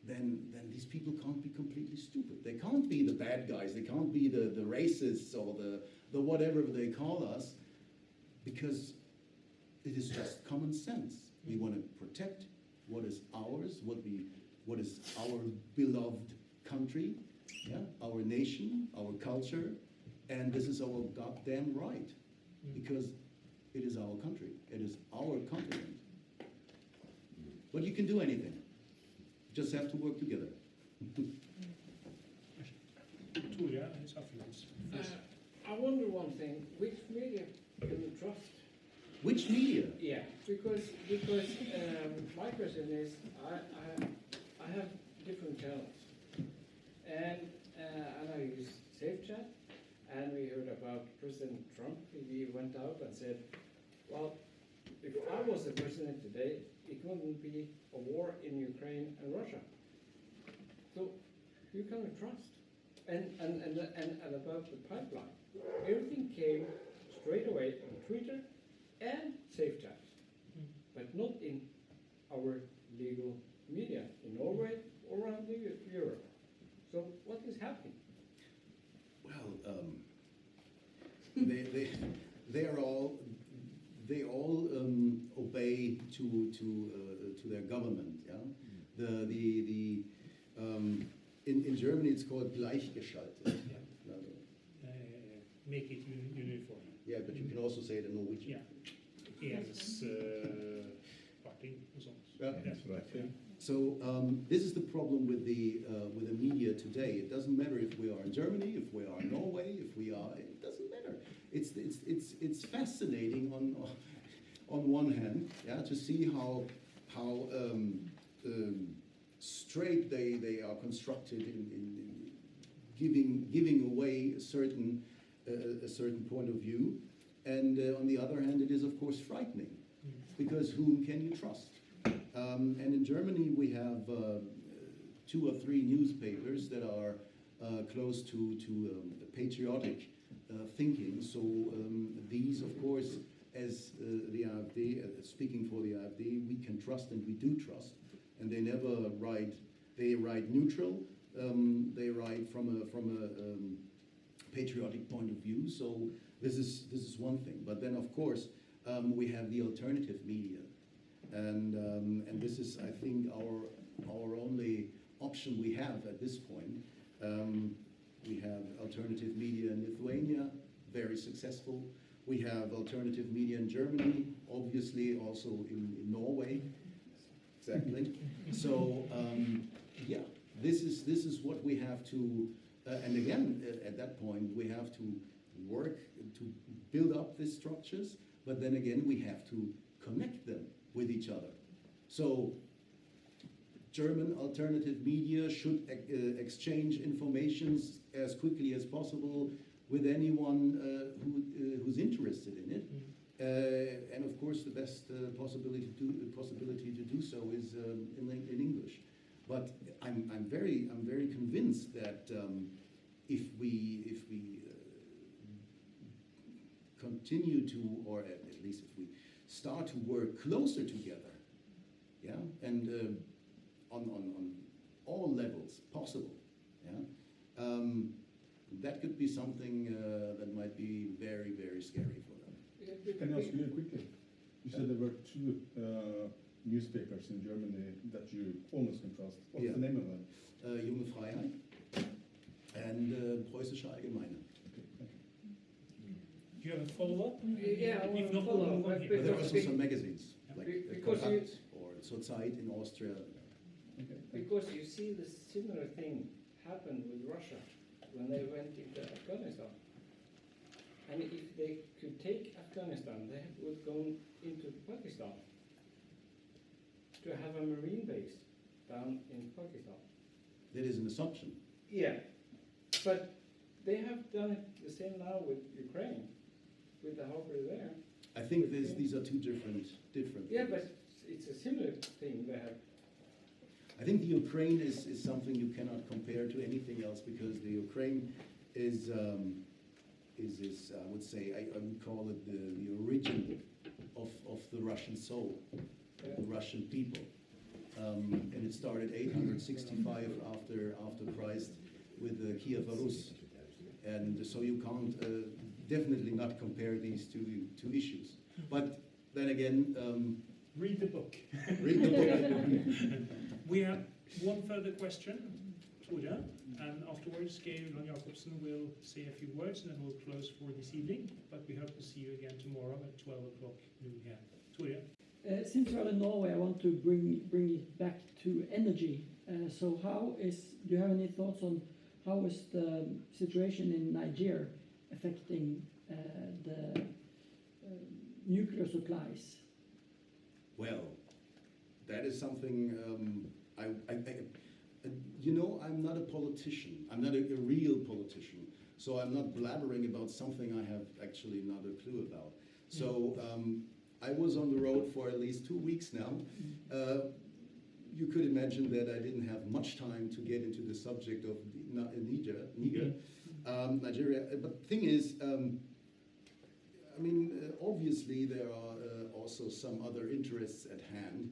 then these people can't be completely stupid. They can't be the bad guys, they can't be the racists or the whatever they call us, because it is just common sense. We want to protect what is ours, what is our beloved country, yeah, our nation, our culture, and this is our goddamn right, because it is our country, it is our continent. But you can do anything. You just have to work together. I wonder one thing, which media can you trust? Which media? Yeah, because my question is, I have different channels. And I use SafeChat, and we heard about President Trump. He went out and said, well, if I was the president today, it wouldn't be a war in Ukraine and Russia. So who can we trust? And about the pipeline, everything came straight away on Twitter and SafeChat, but not in our legal media in Norway or around Europe. So what is happening? Well, they all obey to their government. Yeah, in Germany it's called gleichgeschaltet. Make it uniform. Yeah, but you can also say it in Norwegian. Yeah. Parting og sånt. Yeah. That's right. Yeah. So this is the problem with the media today. It doesn't matter if we are in Germany, if we are in Norway, if we are. It doesn't matter. It's fascinating on one hand, yeah, to see how straight they are constructed in giving away a certain point of view, and on the other hand, it is of course frightening, because whom can you trust? And in Germany, we have 2 or 3 newspapers that are close to patriotic thinking. So these, of course, as the AfD, speaking for the AfD, we can trust and we do trust. And they never write. They write neutral. They write from a patriotic point of view. So this is one thing. But then, of course, we have the alternative media. And this is, I think, our only option we have at this point. We have alternative media in Lithuania, very successful. We have alternative media in Germany, obviously also in Norway. Exactly. So yeah, this is what we have to. And again, at that point, we have to work to build up these structures. But then again, we have to connect them with each other. So German alternative media should exchange information as quickly as possible with anyone who's interested in it. And of course, the best possibility to do so is in English. But I'm very convinced that if we continue to, or at least if we start to work closer together, yeah, and on all levels possible, yeah, that could be something that might be very, very scary for them. Can I ask you quickly? You said there were 2 newspapers in Germany that you almost can trust. What's the name of them? Junge Freiheit and Preußische Allgemeine. Do you have a follow-up? Yeah, I want If to not, follow we'll up. go But there are here. also some magazines, like Because Kontakt or Zurzeit in Austria. Okay. Because you see the similar thing happen with Russia when they went into Afghanistan. And if they could take Afghanistan, they would go into Pakistan to have a marine base down in Pakistan. That is an assumption. Yeah, but they have done it the same now with Ukraine, with the harbor there. I think these are 2 different. Yeah, things. but it's a similar thing they have. I think the Ukraine is something you cannot compare to anything else, because the Ukraine is I would say, I would call it the origin of the Russian soul, the Russian people. And it started 865 after Christ with the Kiev Rus. And so you can't definitely not compare these two issues. But then again, Read the book. read the book. We have one further question, Tore, and afterwards Geir Ugland Jacobsen will say a few words, and then we'll close for this evening. But we hope to see you again tomorrow at 12 o'clock noon here. Tore? Since we are in Norway, I want to bring it back to energy. So do you have any thoughts on how is the situation in Nigeria affecting the nuclear supplies? Well, that is something You know, I'm not a politician. I'm not a real politician. So I'm not blabbering about something I have actually not a clue about. So I was on the road for at least 2 weeks now. You could imagine that I didn't have much time to get into the subject of Niger, Nigeria. But the thing is, I mean, obviously there are also some other interests at hand,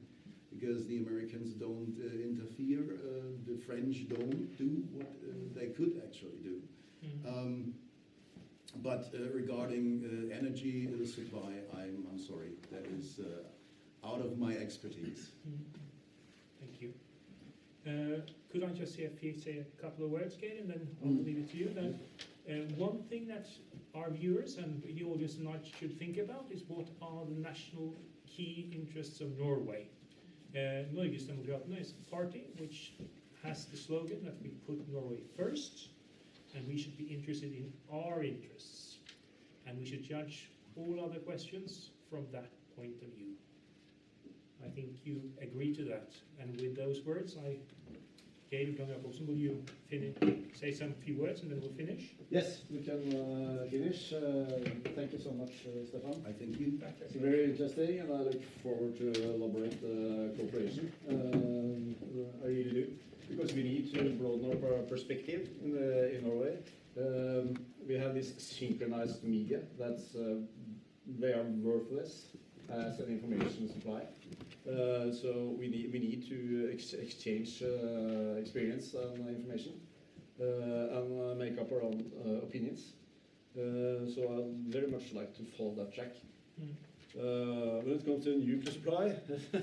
because the Americans don't interfere, the French don't do what they could actually do. But regarding energy supply, I'm sorry, that is out of my expertise. Thank you. Could I just say a couple of words, Geir, and then I'll leave it to you. Then, one thing that our viewers and the audience tonight should think about is what are the national key interests of Norway. Norgesdemokratene is a party which has the slogan that we put Norway first, and we should be interested in our interests, and we should judge all other questions from that point of view. I think you agree to that, and with those words, Geir Ugland, will you say some few words and then we'll finish? Yes, we can finish. Thank you so much, Stefan. I thank you. It's very interesting, and I look forward to elaborate cooperation. I really do, because we need to broaden our perspective in Norway. We have this synchronized media that's they are worthless as an information supply. So we need to exchange experience and information and make up our own opinions. So I'd very much like to follow that track. When it comes to nuclear supply,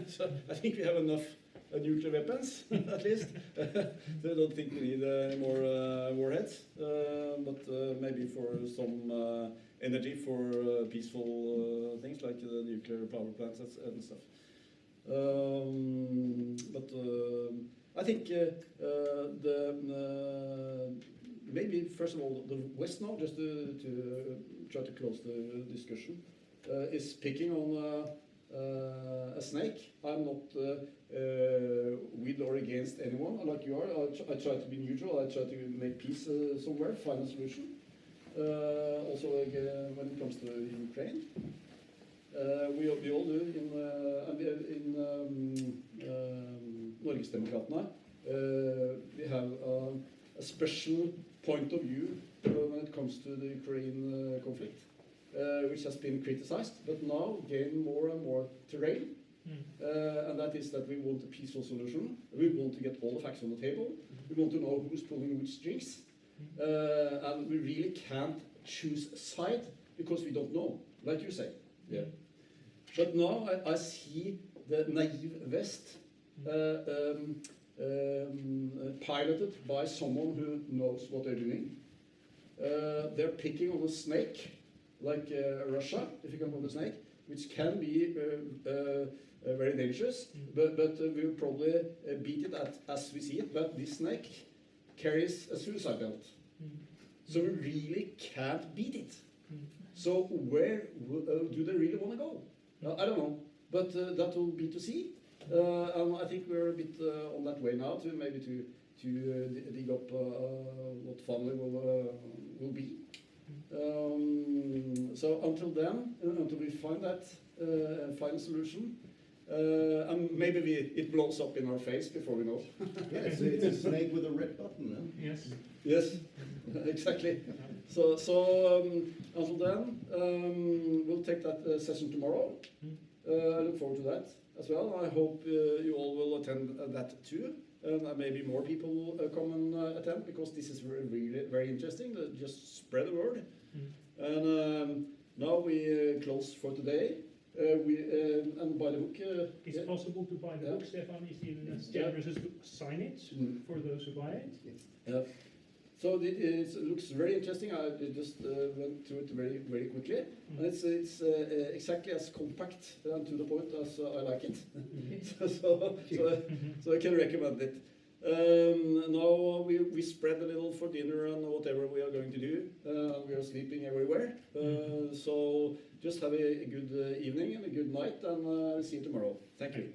so I think we have enough nuclear weapons, at least. So I don't think we need any more warheads, but maybe for some energy for peaceful things like the nuclear power plants and stuff. But I think maybe first of all the West now, just to try to close the discussion, is picking on a snake. I'm not with or against anyone like you are. I try to be neutral. I try to make peace somewhere, find a solution. Also when it comes to Ukraine. We all do in Norgesdemokratene. We have a special point of view when it comes to the Ukraine conflict, which has been criticized, but now gain more and more terrain. And that is that we want a peaceful solution. We want to get all the facts on the table. We want to know who's pulling which strings. And we really can't choose a side because we don't know, like you say. Yeah. But now I see the naive West piloted by someone who knows what they're doing. They're picking on a snake, like Russia, if you can call it a snake, which can be very dangerous, but we'll probably beat it as we see it. But this snake carries a suicide belt. So we really can't beat it. So where do they really want to go? I don't know, but that will be to see. And I think we're a bit on that way now to maybe to dig up what family will be. So until then, until we find that final solution, and maybe it blows up in our face before we know. Yeah, it's a snake with a red button, huh? Yes. Yes, exactly. So until then, we'll take that session tomorrow. I look forward to that as well. I hope you all will attend that too. And maybe more people will come and attend, because this is really very interesting. Just spread the word. And now we close for today. And buy the book. It's possible to buy the book. Stefan is even as generous as to sign it for those who buy it. Yeah. So it looks very interesting. I just went through it very, very quickly. And it's exactly as compact and to the point as I like it. So I can recommend it. Now we spread a little for dinner and whatever we are going to do. We are sleeping everywhere. So just have a good evening and a good night, and see you tomorrow. Thank you.